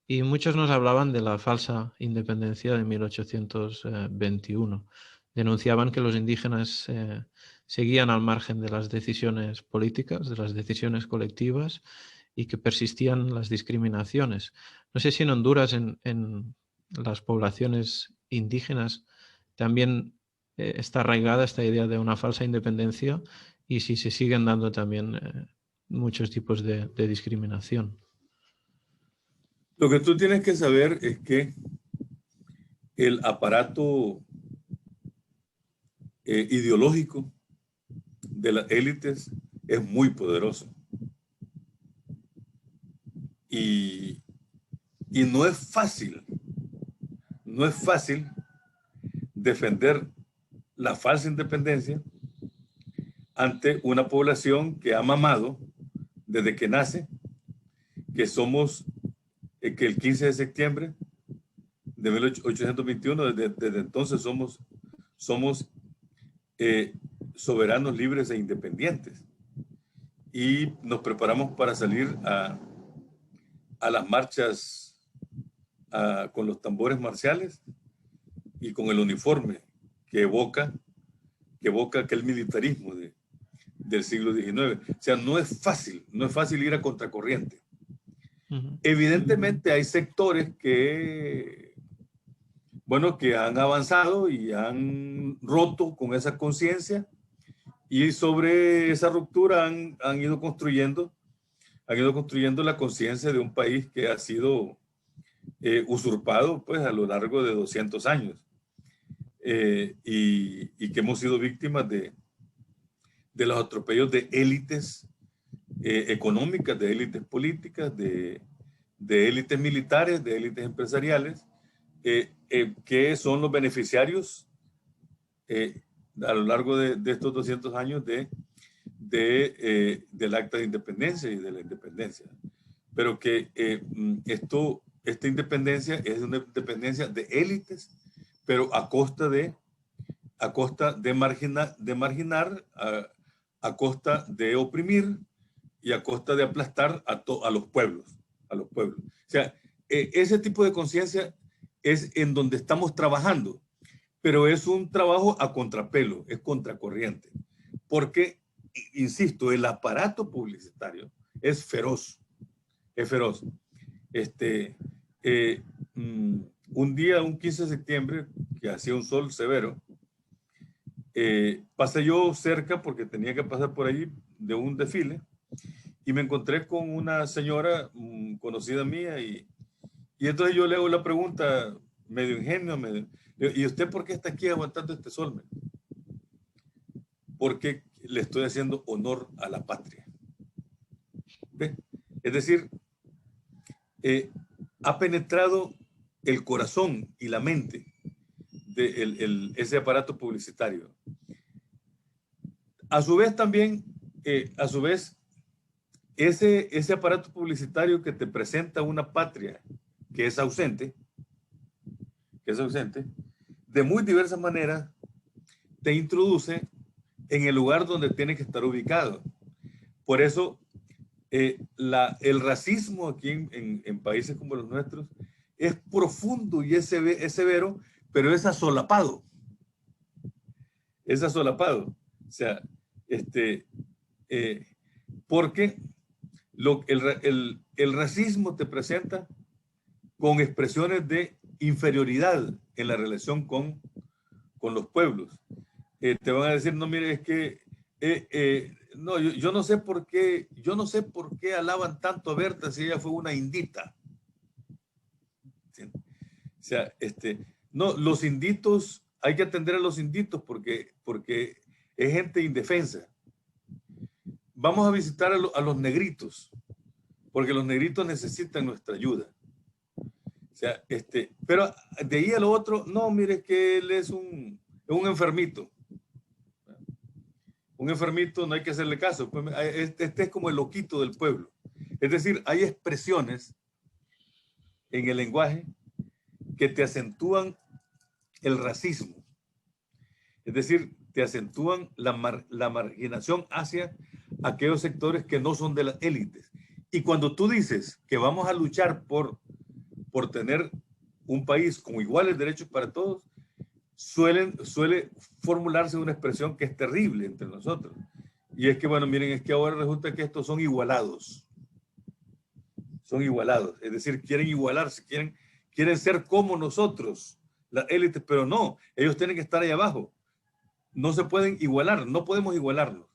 y muchos nos hablaban de la falsa independencia de 1821. Denunciaban que los indígenas seguían al margen de las decisiones políticas, de las decisiones colectivas y que persistían las discriminaciones. No sé si en Honduras, en las poblaciones indígenas, también está arraigada esta idea de una falsa independencia y si se siguen dando también muchos tipos de discriminación. Lo que tú tienes que saber es que el aparato ideológico de las élites es muy poderoso. Y no es fácil defender la falsa independencia ante una población que ha mamado desde que nace, que somos, que el 15 de septiembre de 1821, desde entonces somos soberanos, libres e independientes. Y nos preparamos para salir a las marchas con los tambores marciales y con el uniforme que evoca aquel militarismo del siglo XIX. O sea, no es fácil ir a contracorriente. Uh-huh. Evidentemente hay sectores que han avanzado y han roto con esa conciencia y sobre esa ruptura han ido construyendo la conciencia de un país que ha sido usurpado pues a lo largo de 200 años y que hemos sido víctimas de los atropellos de élites económicas, de élites políticas, de élites militares, de élites empresariales, que son los beneficiarios a lo largo de estos 200 años del acta de independencia y de la independencia. Pero que esta independencia es una independencia de élites, pero a costa de marginar, a costa de oprimir y a costa de aplastar a los pueblos. a los pueblos. O sea, ese tipo de conciencia es en donde estamos trabajando, pero es un trabajo a contrapelo, es contracorriente, porque, insisto, el aparato publicitario es feroz, es feroz. Eh, un día, un 15 de septiembre, que hacía un sol severo, pasé yo cerca porque tenía que pasar por ahí de un desfile y me encontré con una señora conocida mía y entonces yo le hago la pregunta medio ingenua, ¿y usted por qué está aquí aguantando este sol? Porque le estoy haciendo honor a la patria. ¿Ve? Es decir, ha penetrado el corazón y la mente de ese aparato publicitario. A su vez también, ese aparato publicitario que te presenta una patria que es ausente, de muy diversas maneras, te introduce en el lugar donde tiene que estar ubicado. Por eso, el racismo aquí en países como los nuestros es profundo y es severo, pero es asolapado. Es asolapado. O sea, porque el racismo te presenta con expresiones de inferioridad en la relación con los pueblos. Te van a decir, no, mire, es que no, yo no sé por qué, alaban tanto a Berta si ella fue una indita. ¿Sí? O sea, no, los inditos, hay que atender a los inditos porque es gente indefensa. Vamos a visitar a los negritos, porque los negritos necesitan nuestra ayuda. O sea, pero de ahí a lo otro, no, mire que él es un enfermito. Un enfermito no hay que hacerle caso. Este es como el loquito del pueblo. Es decir, hay expresiones en el lenguaje que te acentúan el racismo. Es decir, te acentúan la marginación hacia aquellos sectores que no son de las élites. Y cuando tú dices que vamos a luchar por tener un país con iguales derechos para todos, suele formularse una expresión que es terrible entre nosotros. Y es que, bueno, miren, es que ahora resulta que estos son igualados. Son igualados. Es decir, quieren igualarse, quieren ser como nosotros, las élites, pero no, ellos tienen que estar ahí abajo. No se pueden igualar, no podemos igualarnos.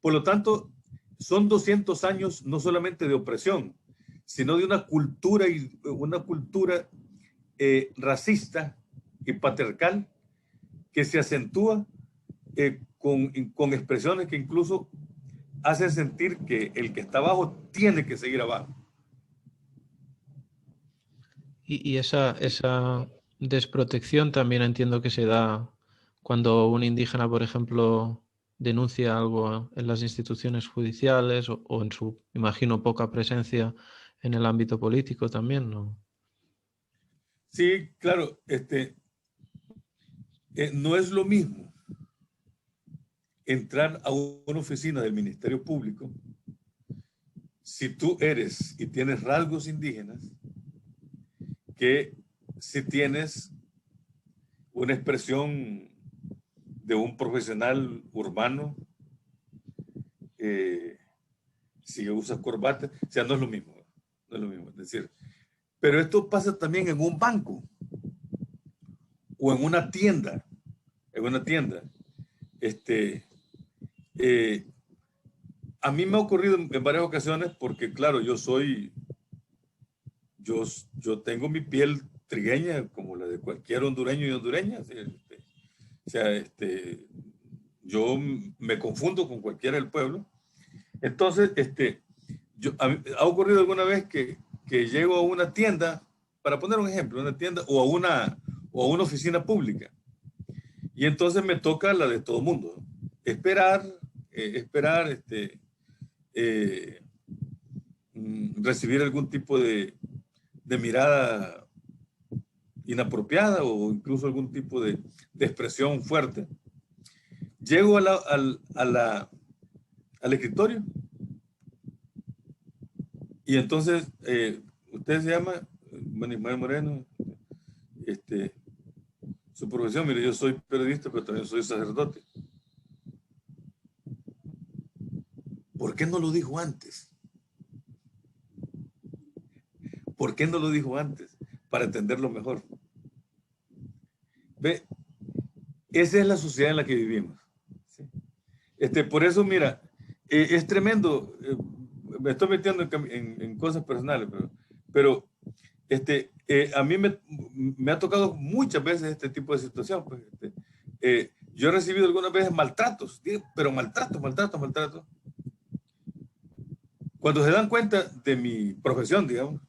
Por lo tanto, son 200 años no solamente de opresión, sino de una cultura racista y patriarcal que se acentúa con expresiones que incluso hacen sentir que el que está abajo tiene que seguir abajo. Y esa desprotección también entiendo que se da cuando un indígena, por ejemplo, denuncia algo en las instituciones judiciales o en su, imagino, poca presencia en el ámbito político también, ¿no? Sí, claro, no es lo mismo entrar a una oficina del Ministerio Público si tú eres y tienes rasgos indígenas que si tienes una expresión de un profesional urbano, si usas corbata, o sea, no es lo mismo, no es lo mismo. Es decir, pero esto pasa también en un banco o en una tienda, a mí me ha ocurrido en varias ocasiones porque, claro, yo tengo mi piel trigueña como la de cualquier hondureño y hondureña. O sea, yo me confundo con cualquiera del pueblo. Entonces, ha ocurrido alguna vez que llego a una tienda, para poner un ejemplo, una tienda o a una oficina pública. Y entonces me toca la de todo el mundo. Esperar, recibir algún tipo de mirada inapropiada o incluso algún tipo de expresión fuerte. Llego al escritorio Y entonces, usted se llama, bueno, Ismael Moreno, su profesión, mire, yo soy periodista, pero también soy sacerdote. ¿Por qué no lo dijo antes? ¿Por qué no lo dijo antes? Para entenderlo mejor. Ve, esa es la sociedad en la que vivimos. ¿Sí? Por eso, mira, es tremendo. Me estoy metiendo en cosas personales, pero a mí me ha tocado muchas veces este tipo de situación. Pues, yo he recibido algunas veces maltratos, pero maltratos. Cuando se dan cuenta de mi profesión, digamos,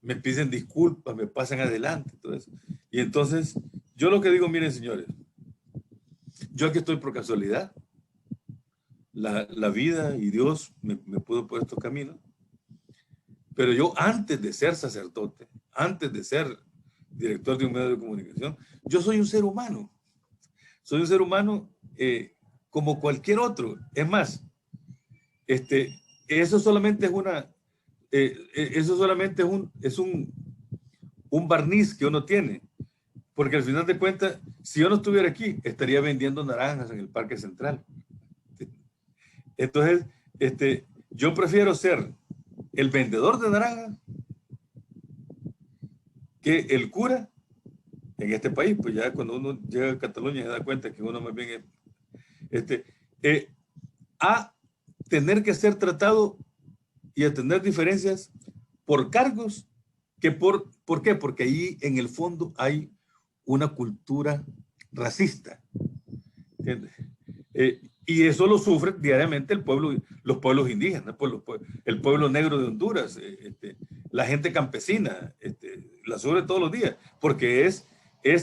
me piden disculpas, me pasan adelante, todo eso. Y entonces, yo lo que digo, miren, señores, yo aquí estoy por casualidad. La vida y Dios me pudo por estos caminos. Pero yo, antes de ser sacerdote, antes de ser director de un medio de comunicación, yo soy un ser humano. Soy un ser humano como cualquier otro. Es más, eso solamente es eso solamente es un barniz que uno tiene. Porque al final de cuentas, si yo no estuviera aquí, estaría vendiendo naranjas en el Parque Central. Entonces, yo prefiero ser el vendedor de naranjas que el cura en este país. Pues ya cuando uno llega a Cataluña se da cuenta que uno más bien es a tener que ser tratado y a tener diferencias por cargos que ¿por qué? Porque ahí en el fondo hay una cultura racista. ¿Entiendes? Y eso lo sufre diariamente los pueblos indígenas, el pueblo negro de Honduras, la gente campesina, la sufre todos los días, porque es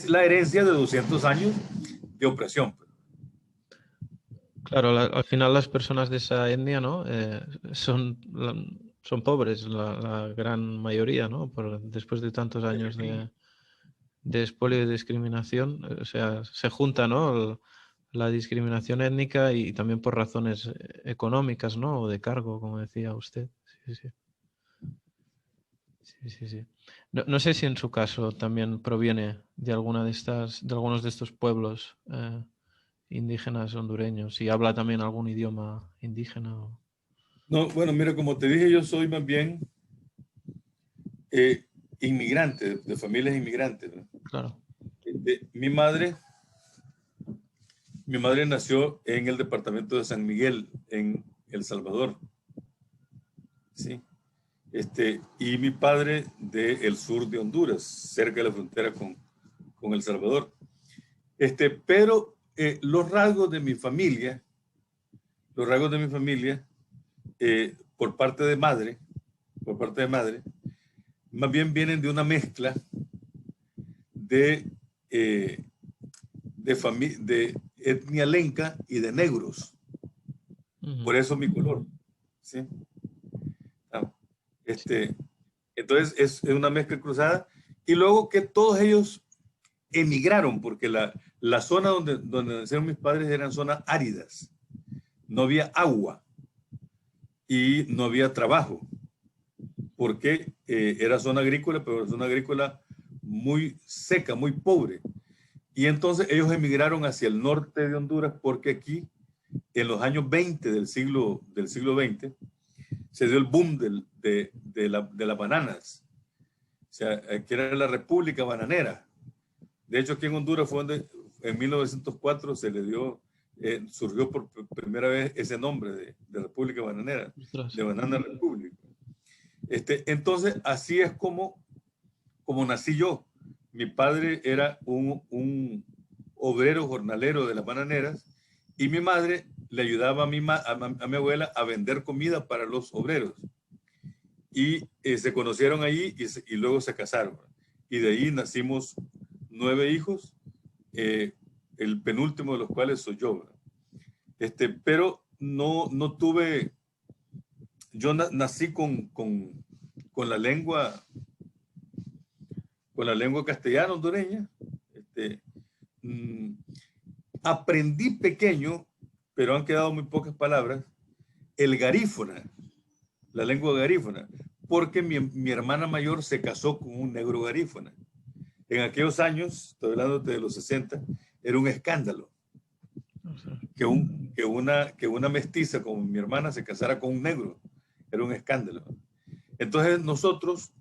la herencia de 200 años de opresión. Claro, al final las personas de esa etnia, ¿no? Son pobres, la gran mayoría, ¿no? Después de tantos años de expolio y discriminación, o sea, se junta, ¿no? La discriminación étnica y también por razones económicas, ¿no? O de cargo, como decía usted. Sí, sí. Sí, sí, sí. No sé si en su caso también proviene de de algunos de estos pueblos indígenas hondureños y habla también algún idioma indígena. No, bueno, mira, como te dije, yo soy más bien inmigrante, de familias inmigrantes, ¿no? Claro. Mi madre nació en el departamento de San Miguel, en El Salvador, ¿sí? Y mi padre del sur de Honduras, cerca de la frontera con El Salvador. Pero los rasgos de mi familia, por parte de madre, más bien vienen de una mezcla de, eh, de etnia lenca y de negros. Por eso mi color, ¿sí? Ah, entonces es una mezcla cruzada. Y luego que todos ellos emigraron, porque la zona donde nacieron mis padres eran zonas áridas. No había agua y no había trabajo, porque era zona agrícola, pero zona agrícola muy seca, muy pobre. Y entonces ellos emigraron hacia el norte de Honduras, porque aquí, en los años 20 del siglo XX, se dio el boom de las bananas. O sea, que era la República Bananera. De hecho, aquí en Honduras fue donde en 1904 se le dio, surgió por primera vez ese nombre de República Bananera, Ostras. de Banana Republic. Entonces, así es como nací yo. Mi padre era un obrero jornalero de las bananeras y mi madre le ayudaba a mi abuela a vender comida para los obreros. Y se conocieron ahí y luego se casaron. Y de ahí nacimos 9 hijos, el penúltimo de los cuales soy yo. Pero no tuve, yo nací con la lengua castellana hondureña. Mm, Aprendí pequeño, pero han quedado muy pocas palabras, el garífona. la lengua garífuna, porque mi hermana mayor se casó con un negro garífuna. En aquellos años, estoy hablando de los 60, era un escándalo que una mestiza como mi hermana se casara con un negro. Era un escándalo. Entonces nosotros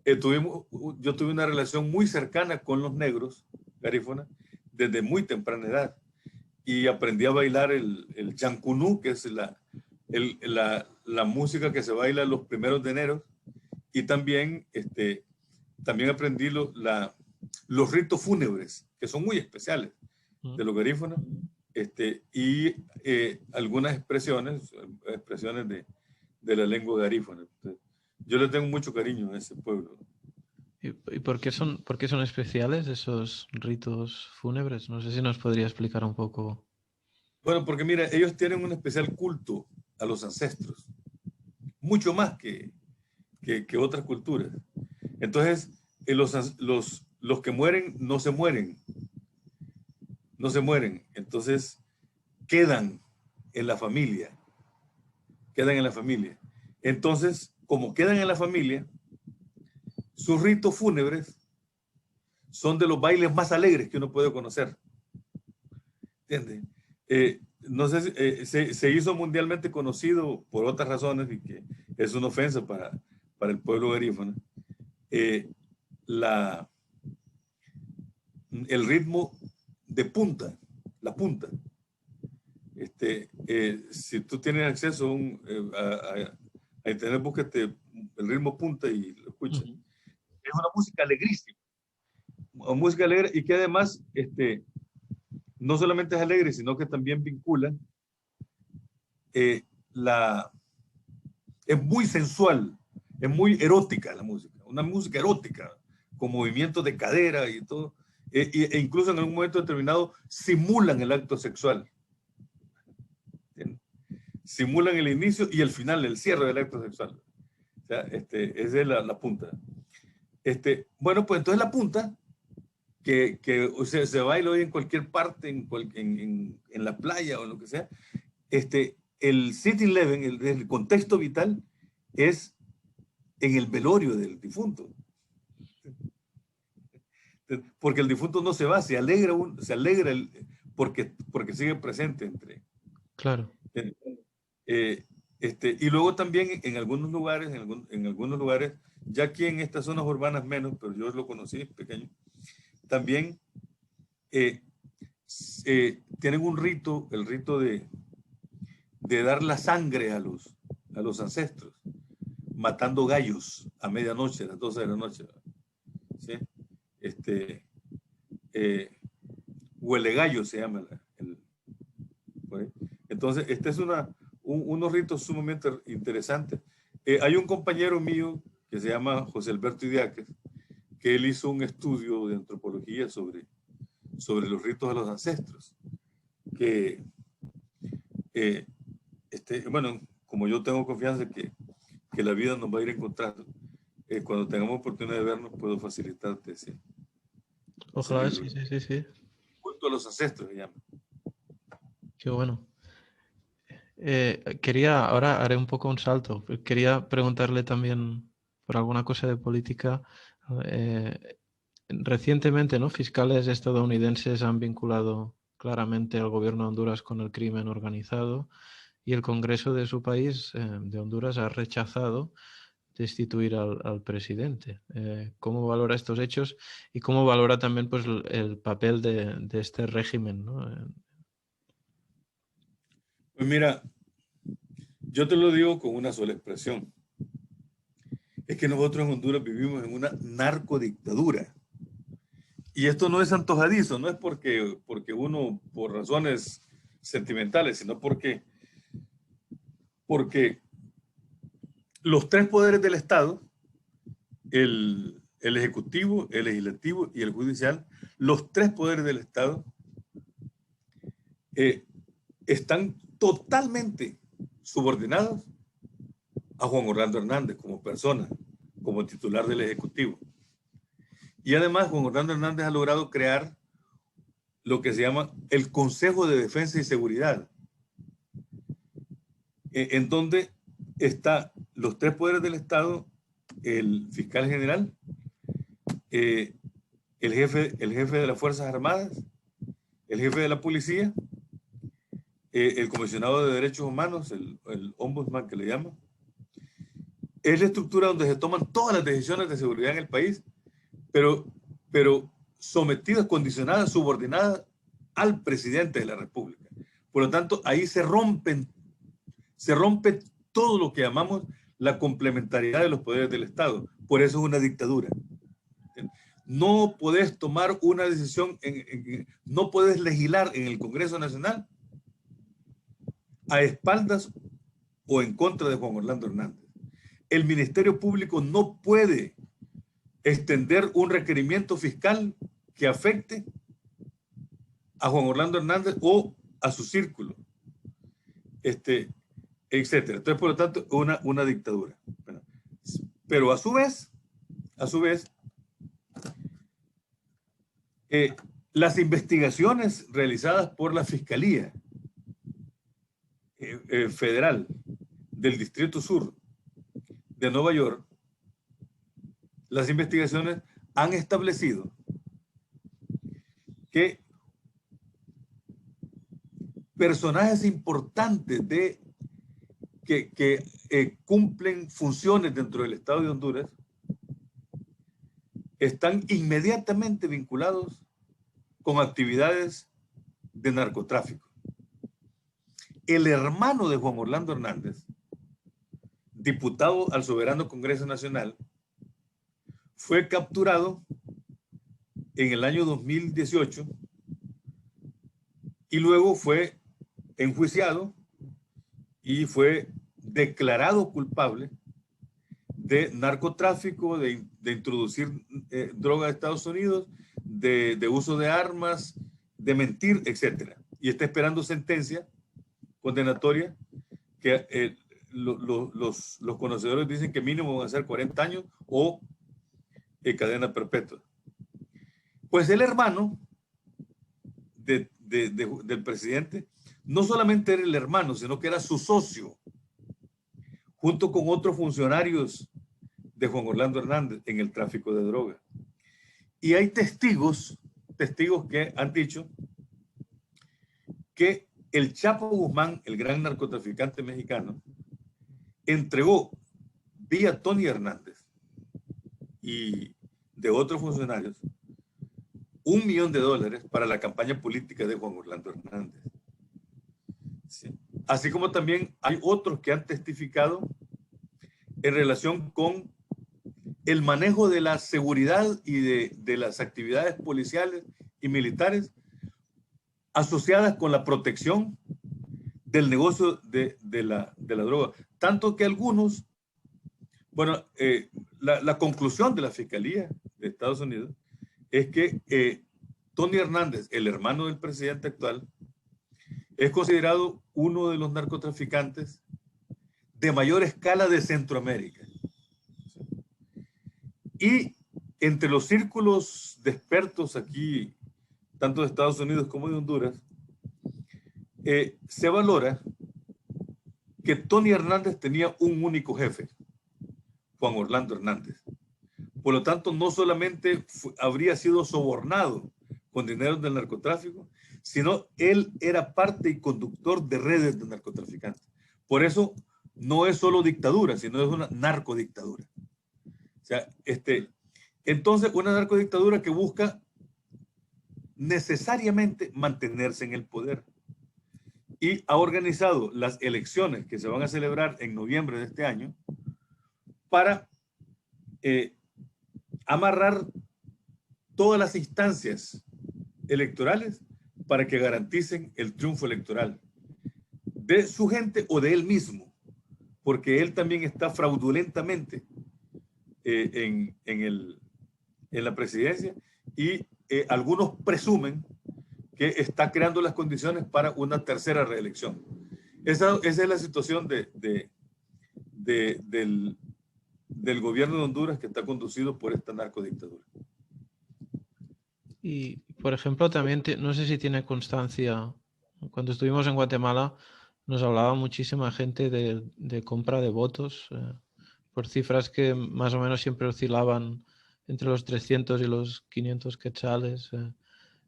yo tuve una relación muy cercana con los negros garífunas desde muy temprana edad y aprendí a bailar el chancunú, que es la música que se baila los primeros de enero, y también, también aprendí los ritos fúnebres, que son muy especiales de los garífunas, y algunas expresiones de la lengua garífuna. Entonces, yo le tengo mucho cariño a ese pueblo. ¿Y por qué son especiales esos ritos fúnebres? No sé si nos podría explicar un poco. Bueno, porque mira, ellos tienen un especial culto a los ancestros, mucho más que otras culturas. Entonces, los que mueren no se mueren, no se mueren. Entonces, quedan en la familia, quedan en la familia. Entonces, como quedan en la familia, sus ritos fúnebres son de los bailes más alegres que uno puede conocer. ¿Entiendes? No sé se hizo mundialmente conocido por otras razones y que es una ofensa para el pueblo garífuna. La, el ritmo de punta, la punta. Si tú tienes acceso a internet, búscate el ritmo punta y lo escuchas. Es una música alegrísima, una música alegre y que además no solamente es alegre, sino que también vincula la, es muy sensual, es muy erótica la música, una música erótica, con movimientos de cadera y todo, e incluso en algún momento determinado simulan el acto sexual. ¿Entiendes? Simulan el inicio y el final, el cierre del acto sexual. O sea, esa es la punta. Bueno, pues entonces la punta, que se baila hoy en cualquier parte, en la playa o lo que sea, el sitting living, el contexto vital, es en el velorio del difunto. Porque el difunto no se va, se alegra porque sigue presente entre. Claro. Y luego también en algunos lugares, en algunos lugares, ya aquí en estas zonas urbanas menos, pero yo lo conocí pequeño, también tienen un rito, el rito de dar la sangre a los ancestros, matando gallos a medianoche, a las 12 de la noche. ¿Sí? Huele gallo se llama. Entonces, es unos ritos sumamente interesantes. Hay un compañero mío que se llama José Alberto Idiáquez, que él hizo un estudio de antropología sobre los ritos de los ancestros, que bueno, como yo tengo confianza que la vida nos va a ir encontrando, cuando tengamos oportunidad de vernos, puedo facilitarte ese Ojalá, libro. sí. Culto a los ancestros se llama. Qué bueno. Ahora haré un poco un salto. Quería preguntarle también por alguna cosa de política. Recientemente, ¿no? Fiscales estadounidenses han vinculado claramente al gobierno de Honduras con el crimen organizado y el Congreso de su país, de Honduras, ha rechazado destituir al presidente. ¿Cómo valora estos hechos y cómo valora también pues, el papel de este régimen, ¿no? Pues mira, yo te lo digo con una sola expresión. Es que nosotros en Honduras vivimos en una narcodictadura. Y esto no es antojadizo, no es porque uno, por razones sentimentales, sino porque los tres poderes del Estado, el ejecutivo, el legislativo y el judicial, los tres poderes del Estado están totalmente subordinados a Juan Orlando Hernández como persona, como titular del Ejecutivo. Y además Juan Orlando Hernández ha logrado crear lo que se llama el Consejo de Defensa y Seguridad, en donde está los tres poderes del Estado, el fiscal general, el jefe de las Fuerzas Armadas, el jefe de la policía, el comisionado de derechos humanos, el ombudsman que le llaman. Es la estructura donde se toman todas las decisiones de seguridad en el país, pero sometidas, condicionadas, subordinadas al presidente de la República. Por lo tanto, ahí se rompe todo lo que llamamos la complementariedad de los poderes del Estado. Por eso es una dictadura. No podés tomar una decisión, no podés legislar en el Congreso Nacional a espaldas o en contra de Juan Orlando Hernández. El Ministerio Público no puede extender un requerimiento fiscal que afecte a Juan Orlando Hernández o a su círculo, etcétera. Entonces, por lo tanto, una dictadura. Bueno, pero a su vez, las investigaciones realizadas por la Fiscalía Federal del Distrito Sur de Nueva York, las investigaciones han establecido que personajes importantes que cumplen funciones dentro del Estado de Honduras están inmediatamente vinculados con actividades de narcotráfico. El hermano de Juan Orlando Hernández, diputado al Soberano Congreso Nacional, fue capturado en el año 2018 y luego fue enjuiciado y fue declarado culpable de narcotráfico, de introducir droga a Estados Unidos, de uso de armas, de mentir, etc. Y está esperando sentencia condenatoria que los conocedores dicen que mínimo van a ser 40 años o cadena perpetua. Pues el hermano del presidente no solamente era el hermano, sino que era su socio, junto con otros funcionarios de Juan Orlando Hernández en el tráfico de droga. Y hay testigos que han dicho que el Chapo Guzmán, el gran narcotraficante mexicano, entregó vía Tony Hernández y de otros funcionarios $1 millón para la campaña política de Juan Orlando Hernández. Sí. Así como también hay otros que han testificado en relación con el manejo de la seguridad y de las actividades policiales y militares asociadas con la protección del negocio de la droga. Tanto que algunos, bueno, la conclusión de la Fiscalía de Estados Unidos es que Tony Hernández, el hermano del presidente actual, es considerado uno de los narcotraficantes de mayor escala de Centroamérica. Y entre los círculos de expertos aquí, tanto de Estados Unidos como de Honduras, se valora que Tony Hernández tenía un único jefe, Juan Orlando Hernández. Por lo tanto, no solamente habría sido sobornado con dinero del narcotráfico, sino él era parte y conductor de redes de narcotraficantes. Por eso no es solo dictadura, sino es una narcodictadura. O sea, entonces una narcodictadura que busca necesariamente mantenerse en el poder. Y ha organizado las elecciones que se van a celebrar en noviembre de este año para amarrar todas las instancias electorales para que garanticen el triunfo electoral de su gente o de él mismo, porque él también está fraudulentamente en la presidencia y algunos presumen que está creando las condiciones para una tercera reelección. Esa es la situación del gobierno de Honduras, que está conducido por esta narcodictadura. Y, por ejemplo, también, no sé si tiene constancia, cuando estuvimos en Guatemala nos hablaba muchísima gente de compra de votos por cifras que más o menos siempre oscilaban entre los 300 y los 500 quetzales.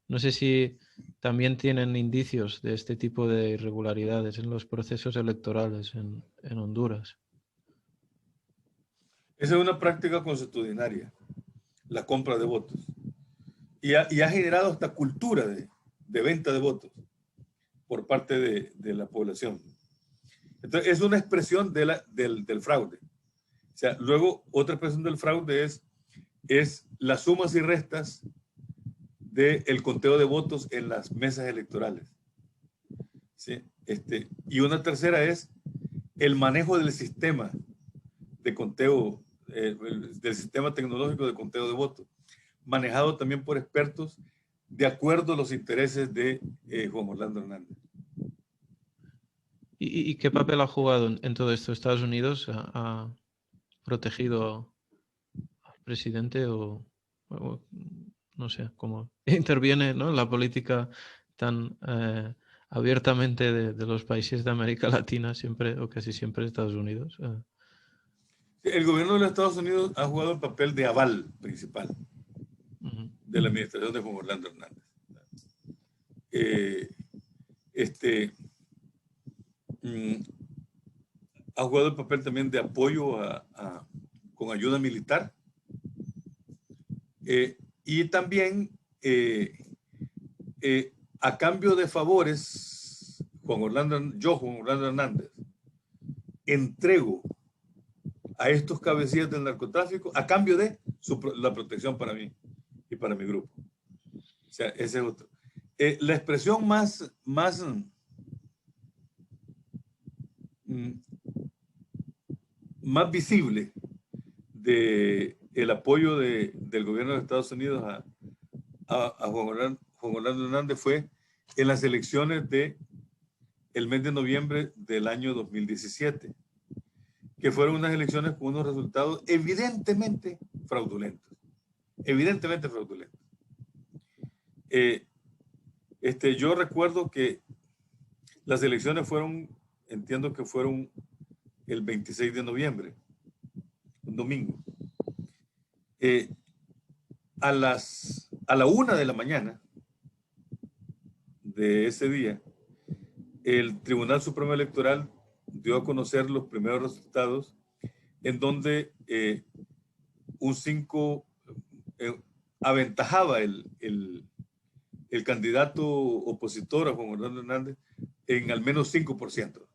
No sé si también tienen indicios de este tipo de irregularidades en los procesos electorales en Honduras. Esa es una práctica consuetudinaria, la compra de votos. Y ha generado esta cultura de venta de votos por parte de la población. Entonces, es una expresión del fraude. O sea, luego, otra expresión del fraude es las sumas y restas del conteo de votos en las mesas electorales. ¿Sí? Y una tercera es el manejo del sistema de conteo, del sistema tecnológico de conteo de votos, manejado también por expertos de acuerdo a los intereses de Juan Orlando Hernández. ¿Y qué papel ha jugado en todo esto? ¿Estados Unidos ha protegido al presidente o no sé, cómo interviene, ¿no?, la política tan abiertamente de los países de América Latina, siempre o casi siempre Estados Unidos? El gobierno de los Estados Unidos ha jugado el papel de aval principal de la administración de Juan Orlando Hernández. Ha jugado el papel también de apoyo con ayuda militar, y también a cambio de favores, Juan Orlando Hernández, entrego a estos cabecillas del narcotráfico a cambio de la protección para mí y para mi grupo. O sea, ese es otro. La expresión más visible del apoyo del gobierno de Estados Unidos a Juan Orlando Hernández fue en las elecciones del mes de noviembre del año 2017, que fueron unas elecciones con unos resultados evidentemente fraudulentos. Evidentemente fraudulentos. Yo recuerdo que las elecciones entiendo que fueron el 26 de noviembre, un domingo. A la 1 de la mañana de ese día, el Tribunal Supremo Electoral dio a conocer los primeros resultados en donde un 5 aventajaba el candidato opositor a Juan Orlando Hernández en al menos 5%,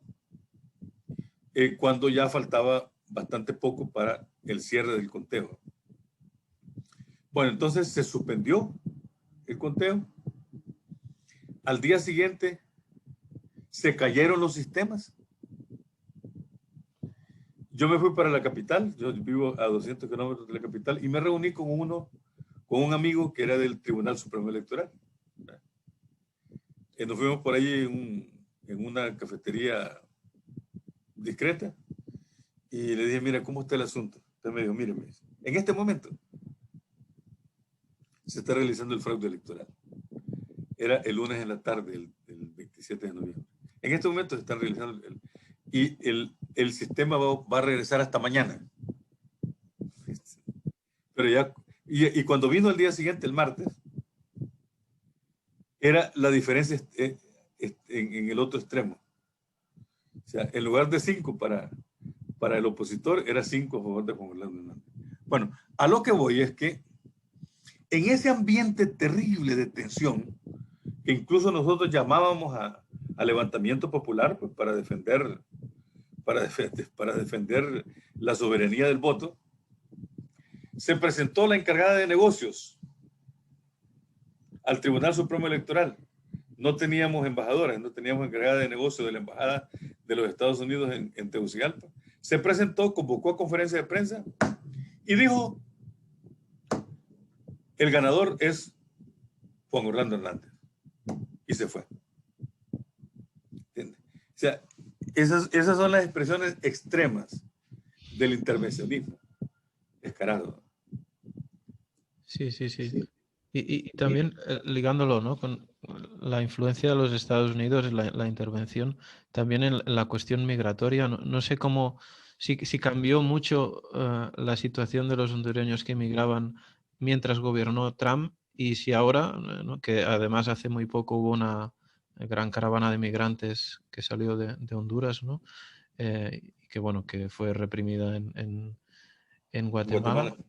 cuando ya faltaba bastante poco para el cierre del conteo. Bueno, entonces se suspendió el conteo. Al día siguiente se cayeron los sistemas. Yo me fui para la capital, yo vivo a 200 kilómetros de la capital, y me reuní con un amigo que era del Tribunal Supremo Electoral. Nos fuimos por ahí en una cafetería discreta y le dije, mira, ¿cómo está el asunto? Entonces me dijo, mire, en este momento se está realizando el fraude electoral. Era el lunes en la tarde, el 27 de noviembre. En este momento se están realizando y el sistema va a regresar hasta mañana. Pero ya, y cuando vino el día siguiente, el martes, era la diferencia en el otro extremo. O sea, en lugar de 5 para el opositor, era 5 a favor de Juan Orlando Hernández. Bueno, a lo que voy es que en ese ambiente terrible de tensión, que incluso nosotros llamábamos a levantamiento popular, pues, para defender la soberanía del voto, se presentó la encargada de negocios al Tribunal Supremo Electoral. No teníamos embajadores, no teníamos encargada de negocios de la Embajada de los Estados Unidos en Tegucigalpa. Se presentó, convocó a conferencia de prensa y dijo, el ganador es Juan Orlando Hernández. Y se fue. ¿Entiendes? O sea, esas son las expresiones extremas del intervencionismo descarado. Sí. Y también ligándolo, ¿no?, con la influencia de los Estados Unidos, la intervención también en la cuestión migratoria. No sé cómo si cambió mucho la situación de los hondureños que emigraban mientras gobernó Trump y si ahora, ¿no? Que además hace muy poco hubo una gran caravana de migrantes que salió de Honduras, ¿no? Y que bueno, que fue reprimida en en Guatemala. Guatemala.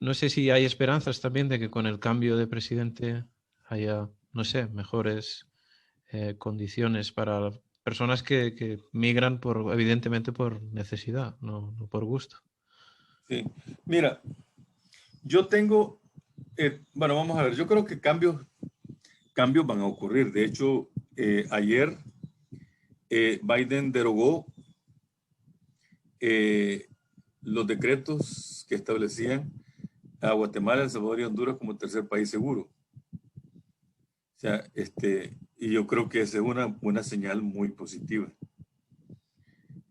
No sé si hay esperanzas también de que con el cambio de presidente haya, no sé, mejores condiciones para personas que migran por, evidentemente por necesidad, no por gusto. Sí. Mira, yo tengo, bueno, vamos a ver, yo creo que cambios van a ocurrir. De hecho, ayer Biden derogó eh, los decretos que establecían a Guatemala, El Salvador y Honduras como tercer país seguro. O sea, y yo creo que esa es una buena señal muy positiva.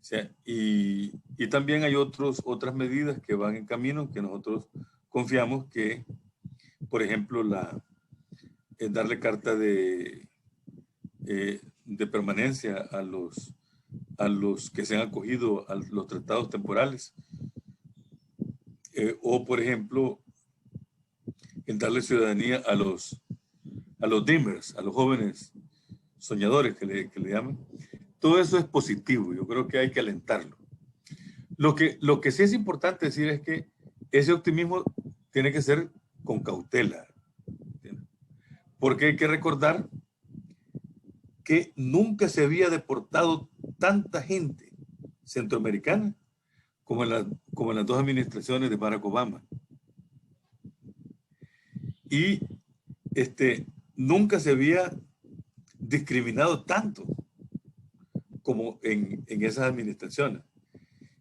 O sea, y también hay otras medidas que van en camino que nosotros confiamos que, por ejemplo, darle carta de permanencia a los que se han acogido a los tratados temporales, o por ejemplo, en darle ciudadanía a los dreamers, a los jóvenes soñadores que le llaman. Todo eso es positivo, yo creo que hay que alentarlo. Lo que sí es importante decir es que ese optimismo tiene que ser con cautela, ¿entiendes? Porque hay que recordar que nunca se había deportado tanta gente centroamericana como en las dos administraciones de Barack Obama. Y nunca se había discriminado tanto como en esas administraciones.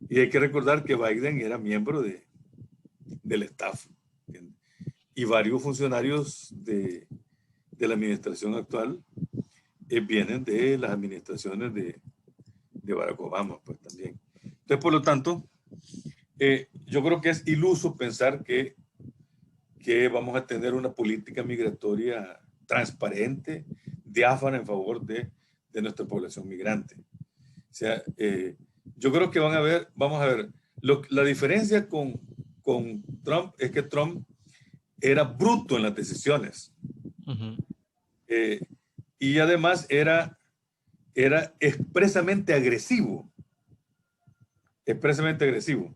Y hay que recordar que Biden era miembro del staff, ¿entiendes? Y varios funcionarios de la administración actual vienen de las administraciones de Barack Obama, pues también. Entonces, por lo tanto, yo creo que es iluso pensar que vamos a tener una política migratoria transparente, diáfana en favor de nuestra población migrante. O sea, yo creo que vamos a ver, la diferencia con Trump es que Trump era bruto en las decisiones. Uh-huh. Y además era expresamente agresivo. Expresamente agresivo.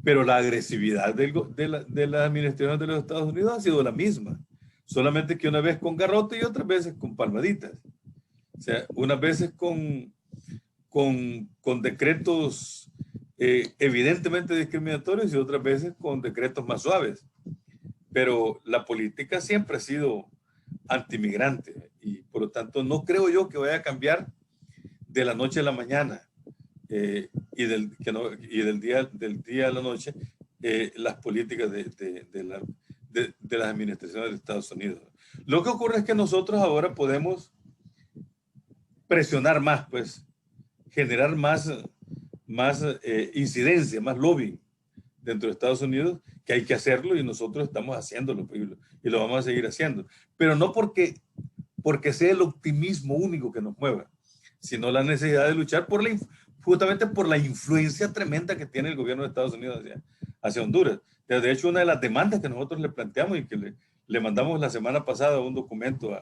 Pero la agresividad de la administración de los Estados Unidos ha sido la misma. Solamente que una vez con garrote y otras veces con palmaditas. O sea, unas veces con decretos evidentemente discriminatorios y otras veces con decretos más suaves. Pero la política siempre ha sido antimigrante y por lo tanto no creo yo que vaya a cambiar de la noche a la mañana y del día a la noche las políticas de las administraciones de Estados Unidos. Lo que ocurre es que nosotros ahora podemos presionar más, pues generar más incidencia, más lobbying dentro de Estados Unidos, que hay que hacerlo y nosotros estamos haciéndolo y lo vamos a seguir haciendo. Pero no porque sea el optimismo único que nos mueva, sino la necesidad de luchar justamente por la influencia tremenda que tiene el gobierno de Estados Unidos hacia Honduras. De hecho, una de las demandas que nosotros le planteamos y que le mandamos la semana pasada un documento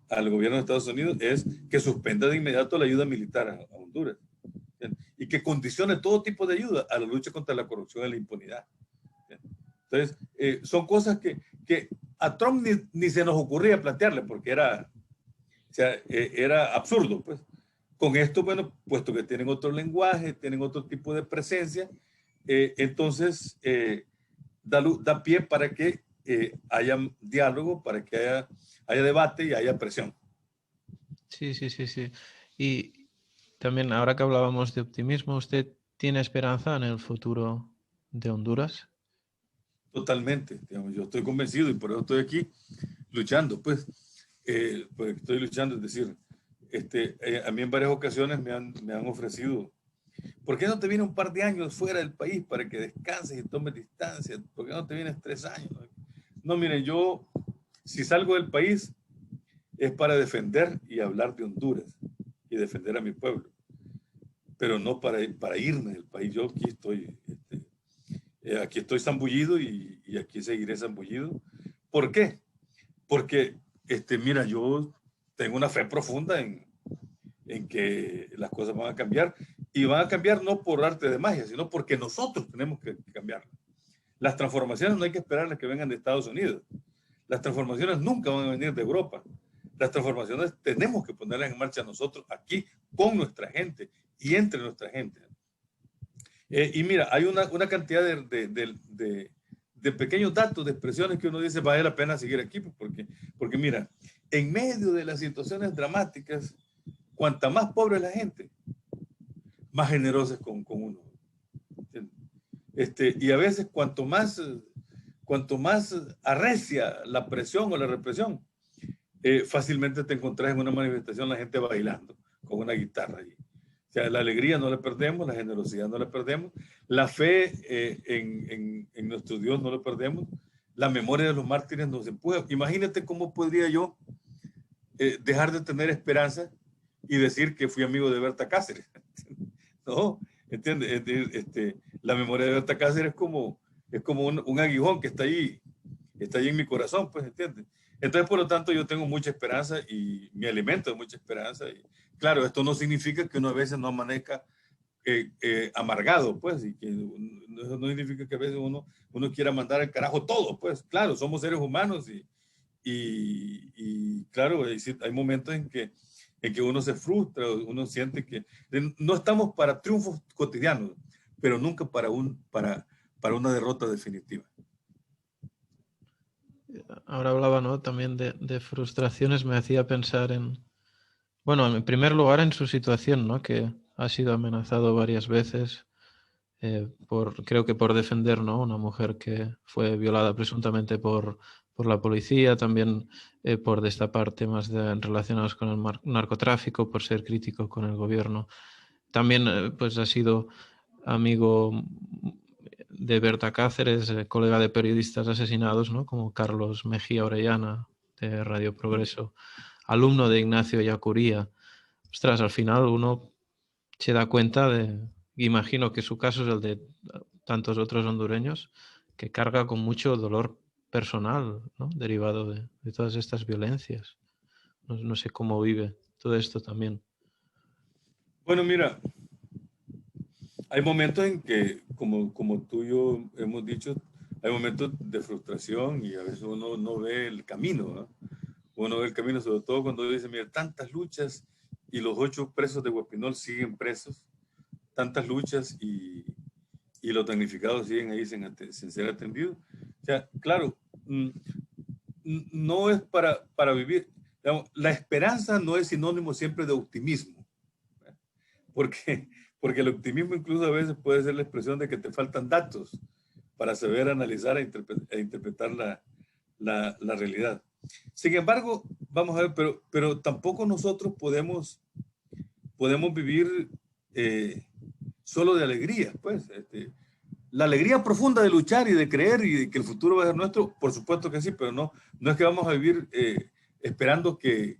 al gobierno de Estados Unidos es que suspenda de inmediato la ayuda militar a Honduras y que condicione todo tipo de ayuda a la lucha contra la corrupción y la impunidad. Entonces, son cosas que a Trump ni se nos ocurría plantearle porque era absurdo, pues. Con esto, bueno, puesto que tienen otro lenguaje, tienen otro tipo de presencia, entonces da pie para que haya diálogo, para que haya debate y haya presión. Sí, sí, sí, sí. Y también, ahora que hablábamos de optimismo, ¿usted tiene esperanza en el futuro de Honduras? Totalmente, digamos, yo estoy convencido y por eso estoy aquí luchando, pues estoy luchando, es decir, a mí en varias ocasiones me han ofrecido, ¿por qué no te vienes un par de años fuera del país para que descanses y tomes distancia? ¿Por qué no te vienes 3 años? No, miren, yo, si salgo del país, es para defender y hablar de Honduras y defender a mi pueblo. pero no para irme del país. Yo aquí estoy zambullido y aquí seguiré zambullido. ¿Por qué? Porque, mira, yo tengo una fe profunda en que las cosas van a cambiar, y van a cambiar no por arte de magia, sino porque nosotros tenemos que cambiarlas. Las transformaciones no hay que esperarlas que vengan de Estados Unidos. Las transformaciones nunca van a venir de Europa. Las transformaciones tenemos que ponerlas en marcha nosotros aquí con nuestra gente y entre nuestra gente. Y mira, hay una cantidad de pequeños datos, de expresiones que uno dice vale la pena seguir aquí, porque mira, en medio de las situaciones dramáticas, cuanta más pobre es la gente, más generosa es con uno. Y a veces cuanto más arrecia la presión o la represión, fácilmente te encontrás en una manifestación la gente bailando con una guitarra. O sea, la alegría no la perdemos, la generosidad no la perdemos, la fe en nuestro Dios no la perdemos, la memoria de los mártires nos empuja. Imagínate cómo podría yo dejar de tener esperanza y decir que fui amigo de Berta Cáceres. ¿No? ¿Entiendes? La memoria de Berta Cáceres es como un aguijón que está ahí en mi corazón, pues, ¿entiendes? Entonces, por lo tanto, yo tengo mucha esperanza y me alimento de mucha esperanza. Y, claro, esto no significa que uno a veces no amanezca amargado, pues, y que no significa que a veces uno quiera mandar al carajo todo, pues, claro, somos seres humanos y claro, hay momentos en que uno se frustra, uno siente que no estamos para triunfos cotidianos, pero nunca para una derrota definitiva. Ahora hablaba, ¿no?, también de frustraciones, me hacía pensar bueno, en primer lugar en su situación, ¿no?, que ha sido amenazado varias veces, creo que por defender, ¿no?, una mujer que fue violada presuntamente por la policía, también por destapar temas relacionados con el narcotráfico, por ser crítico con el gobierno. También pues ha sido amigo de Berta Cáceres, colega de periodistas asesinados, ¿no?, como Carlos Mejía Orellana, de Radio Progreso, alumno de Ignacio Ellacuría. Ostras, al final uno se da cuenta imagino que su caso es el de tantos otros hondureños, que carga con mucho dolor personal, ¿no?, derivado de todas estas violencias. No sé cómo vive todo esto también. Bueno, mira, hay momentos en que, como tú y yo hemos dicho, hay momentos de frustración y a veces uno no ve el camino, ¿no? Uno ve el camino, sobre todo cuando dice, mira, tantas luchas y los 8 presos de Guapinol siguen presos, tantas luchas y los damnificados siguen ahí sin ser atendidos. O sea, claro, no es para vivir. Digamos, la esperanza no es sinónimo siempre de optimismo, porque el optimismo incluso a veces puede ser la expresión de que te faltan datos para saber analizar e interpretar la realidad. Sin embargo, vamos a ver, pero tampoco nosotros podemos vivir solo de alegría, pues. La alegría profunda de luchar y de creer y de que el futuro va a ser nuestro, por supuesto que sí, pero no es que vamos a vivir esperando que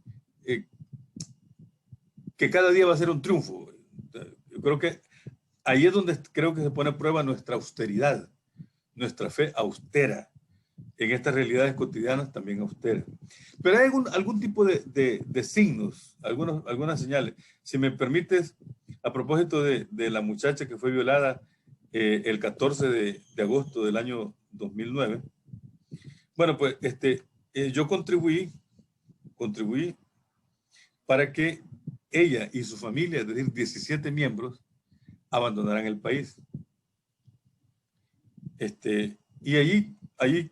cada día va a ser un triunfo. Yo creo que ahí es donde creo que se pone a prueba nuestra austeridad, nuestra fe austera, en estas realidades cotidianas también austeras. Pero hay algún tipo de signos, algunas señales. Si me permites, a propósito de la muchacha que fue violada el 14 de agosto del año 2009, bueno, pues yo contribuí para que ella y su familia, es decir, 17 miembros, abandonaran el país. Y allí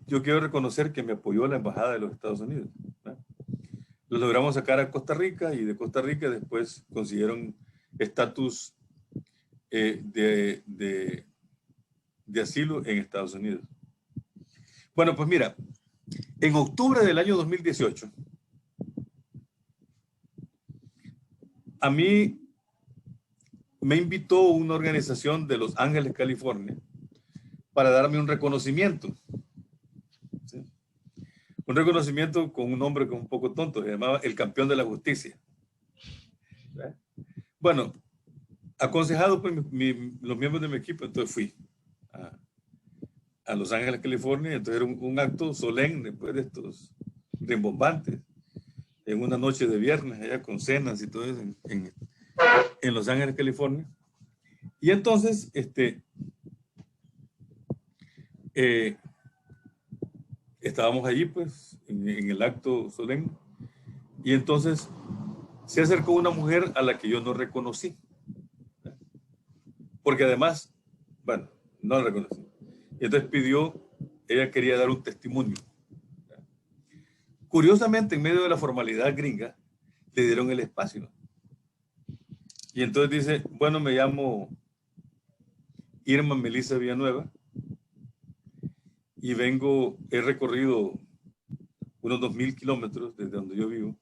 yo quiero reconocer que me apoyó la Embajada de los Estados Unidos, ¿no? Lo logramos sacar a Costa Rica y de Costa Rica después consiguieron estatus de asilo en Estados Unidos. Bueno, pues mira, en octubre del año 2018, a mí me invitó una organización de Los Ángeles, California, para darme un reconocimiento. ¿Sí? Un reconocimiento con un nombre que es un poco tonto, se llamaba el campeón de la justicia. ¿Sí? Bueno, aconsejado por los miembros de mi equipo, entonces fui a Los Ángeles, California. Entonces era un acto solemne, pues, de estos rimbombantes, en una noche de viernes, allá con cenas y todo eso, en Los Ángeles, California. Y entonces, estábamos allí, pues, en el acto solemne. Y entonces se acercó una mujer a la que yo no reconocí. Porque además, bueno, no la reconocí. Y entonces ella quería dar un testimonio. Curiosamente, en medio de la formalidad gringa, le dieron el espacio. Y entonces dice, bueno, me llamo Irma Melissa Villanueva y he recorrido unos 2000 kilómetros desde donde yo vivo,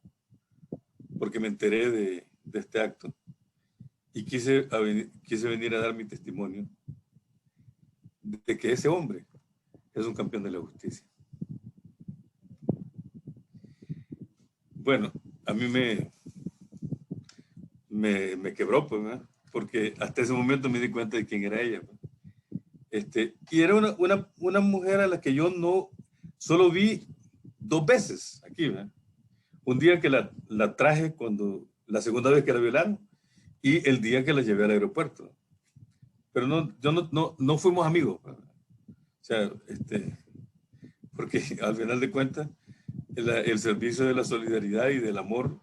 porque me enteré de este acto y quise venir a dar mi testimonio de que ese hombre es un campeón de la justicia. Bueno, a mí me quebró, pues, ¿verdad? Porque hasta ese momento me di cuenta de quién era ella. Y era una mujer a la que yo no solo vi 2 veces aquí, ¿verdad? Un día que la traje la segunda vez que la violaron y el día que la llevé al aeropuerto. Pero no fuimos amigos, ¿verdad? O sea, porque al final de cuentas, el servicio de la solidaridad y del amor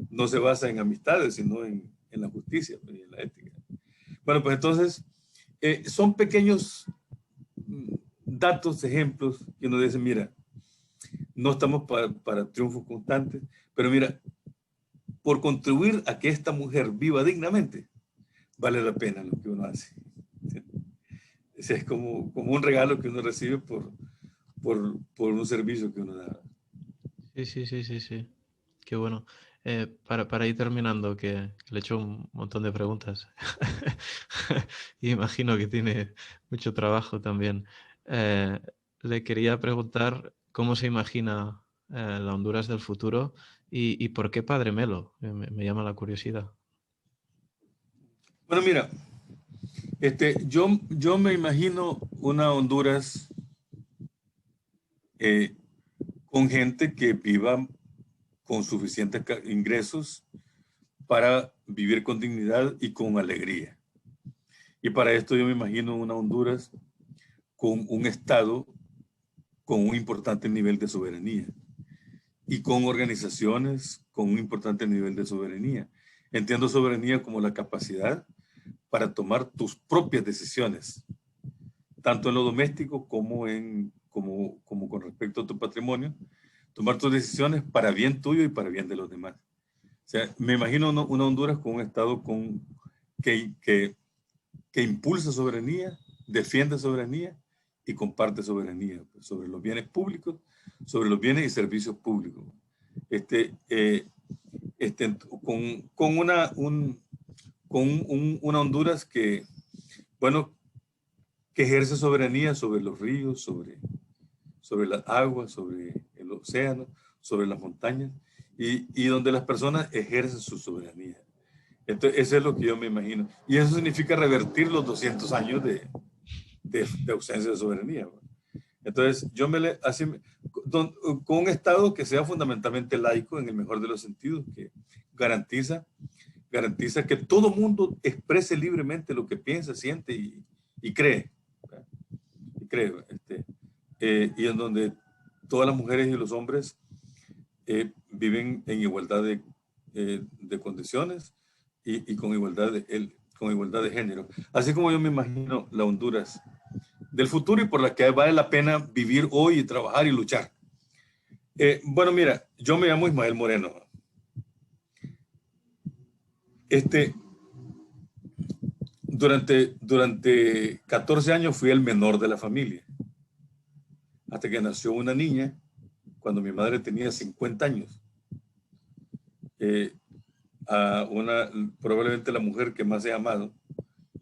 no se basa en amistades, sino en la justicia y en la ética. Bueno, pues entonces, son pequeños datos, ejemplos, que uno dice, mira, no estamos para triunfos constantes, pero mira, por contribuir a que esta mujer viva dignamente, vale la pena lo que uno hace. O sea, es como un regalo que uno recibe por un servicio que uno da. Sí. Qué bueno. Para ir terminando, que le he hecho un montón de preguntas. Y imagino que tiene mucho trabajo también. Le quería preguntar cómo se imagina la Honduras del futuro y por qué Padre Melo. Me llama la curiosidad. Bueno, mira, yo me imagino una Honduras con gente que viva con suficientes ingresos para vivir con dignidad y con alegría. Y para esto yo me imagino una Honduras con un Estado con un importante nivel de soberanía y con organizaciones con un importante nivel de soberanía. Entiendo soberanía como la capacidad para tomar tus propias decisiones, tanto en lo doméstico como con respecto a tu patrimonio, tomar tus decisiones para bien tuyo y para bien de los demás. O sea, me imagino una Honduras con un Estado que impulsa soberanía, defiende soberanía y comparte soberanía sobre los bienes públicos, sobre los bienes y servicios públicos. Con una Honduras que, bueno, que ejerce soberanía sobre los ríos, sobre las aguas, sobre el océano, sobre las montañas, y donde las personas ejercen su soberanía. Entonces, eso es lo que yo me imagino. Y eso significa revertir los 200 años de ausencia de soberanía. Entonces, con un Estado que sea fundamentalmente laico, en el mejor de los sentidos, que garantiza que todo mundo exprese libremente lo que piensa, siente y cree. Y en donde todas las mujeres y los hombres viven en igualdad de condiciones y con igualdad de género. Así como yo me imagino la Honduras del futuro y por la que vale la pena vivir hoy y trabajar y luchar. Bueno, mira, yo me llamo Ismael Moreno. Durante 14 años fui el menor de la familia, hasta que nació una niña cuando mi madre tenía 50 años. Probablemente la mujer que más he amado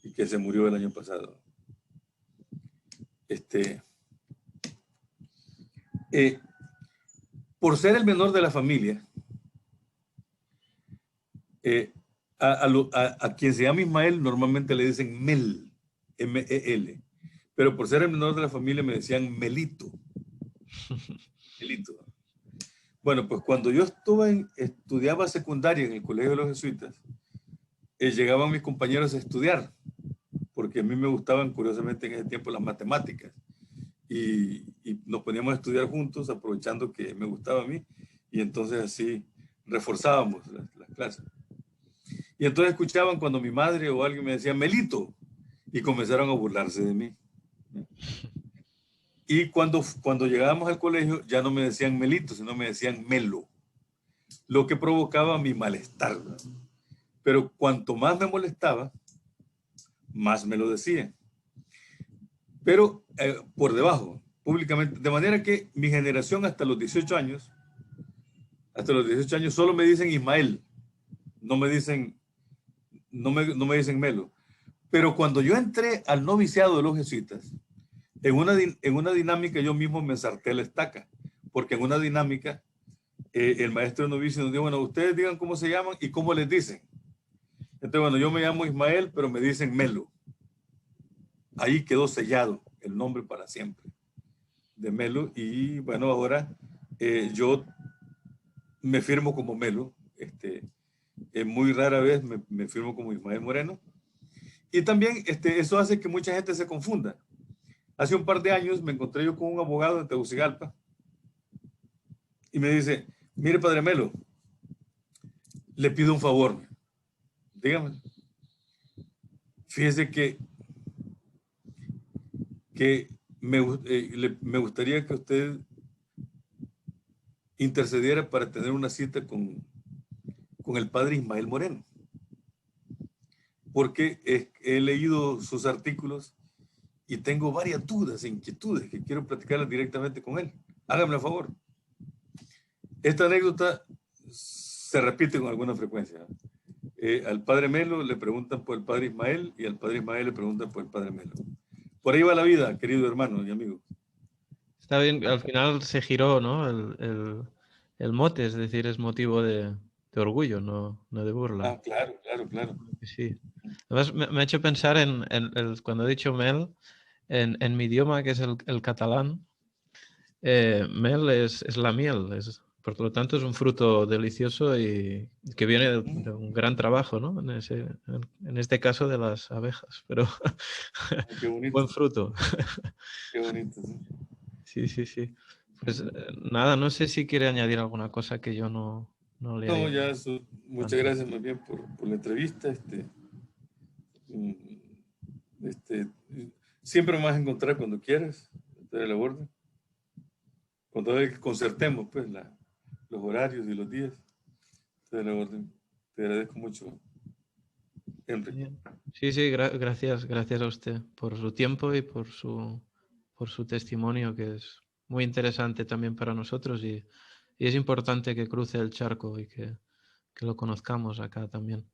y que se murió el año pasado. Por ser el menor de la familia, A quien se llama Ismael normalmente le dicen Mel, M-E-L. Pero por ser el menor de la familia me decían Melito. Melito. Bueno, pues cuando yo estudiaba secundaria en el Colegio de los Jesuitas, llegaban mis compañeros a estudiar, porque a mí me gustaban curiosamente en ese tiempo las matemáticas. Y nos poníamos a estudiar juntos, aprovechando que me gustaba a mí, y entonces así reforzábamos las clases. Y entonces escuchaban cuando mi madre o alguien me decía Melito, y comenzaron a burlarse de mí. Y cuando llegábamos al colegio ya no me decían Melito, sino me decían Melo, lo que provocaba mi malestar, ¿verdad? Pero cuanto más me molestaba, más me lo decían. Pero por debajo, públicamente, de manera que mi generación hasta los 18 años solo me dicen Ismael, no me dicen Melo. Pero cuando yo entré al noviciado de los jesuitas, en una dinámica yo mismo me ensarté la estaca, porque en una dinámica el maestro novicio nos dijo, bueno, ustedes digan cómo se llaman y cómo les dicen. Entonces, bueno, yo me llamo Ismael, pero me dicen Melo. Ahí quedó sellado el nombre para siempre de Melo, y bueno, ahora yo me firmo como Melo, muy rara vez me firmo como Ismael Moreno, y también eso hace que mucha gente se confunda. Hace un par de años me encontré yo con un abogado en Tegucigalpa y me dice, mire, padre Melo, le pido un favor, dígame. Fíjese que me gustaría que usted intercediera para tener una cita con el padre Ismael Moreno, porque he leído sus artículos y tengo varias dudas e inquietudes que quiero platicarlas directamente con él. Hágame el favor. Esta anécdota se repite con alguna frecuencia. Al padre Melo le preguntan por el padre Ismael y al padre Ismael le preguntan por el padre Melo. Por ahí va la vida, querido hermano y amigo. Está bien, al final se giró, ¿no? El mote, es decir, es motivo de orgullo, no de burla. Ah, claro, claro, claro. Sí. Además, me ha hecho pensar cuando he dicho Mel, en mi idioma, que es el catalán, mel es la miel, por lo tanto es un fruto delicioso y que viene de un gran trabajo, ¿no? En este caso de las abejas, pero Qué bonito, buen fruto. qué bonito. Sí, sí, sí. Pues nada, no sé si quiere añadir alguna cosa que yo no le No, haya ya eso, muchas antes. gracias más bien por la entrevista. Mm, este, siempre me vas a encontrar cuando quieras, estoy a la orden. Cuando concertemos pues, los horarios y los días, estoy a la orden. Te agradezco mucho, Henry. Bien. Sí, sí, gracias a usted por su tiempo y por su testimonio, que es muy interesante también para nosotros y es importante que cruce el charco y que lo conozcamos acá también.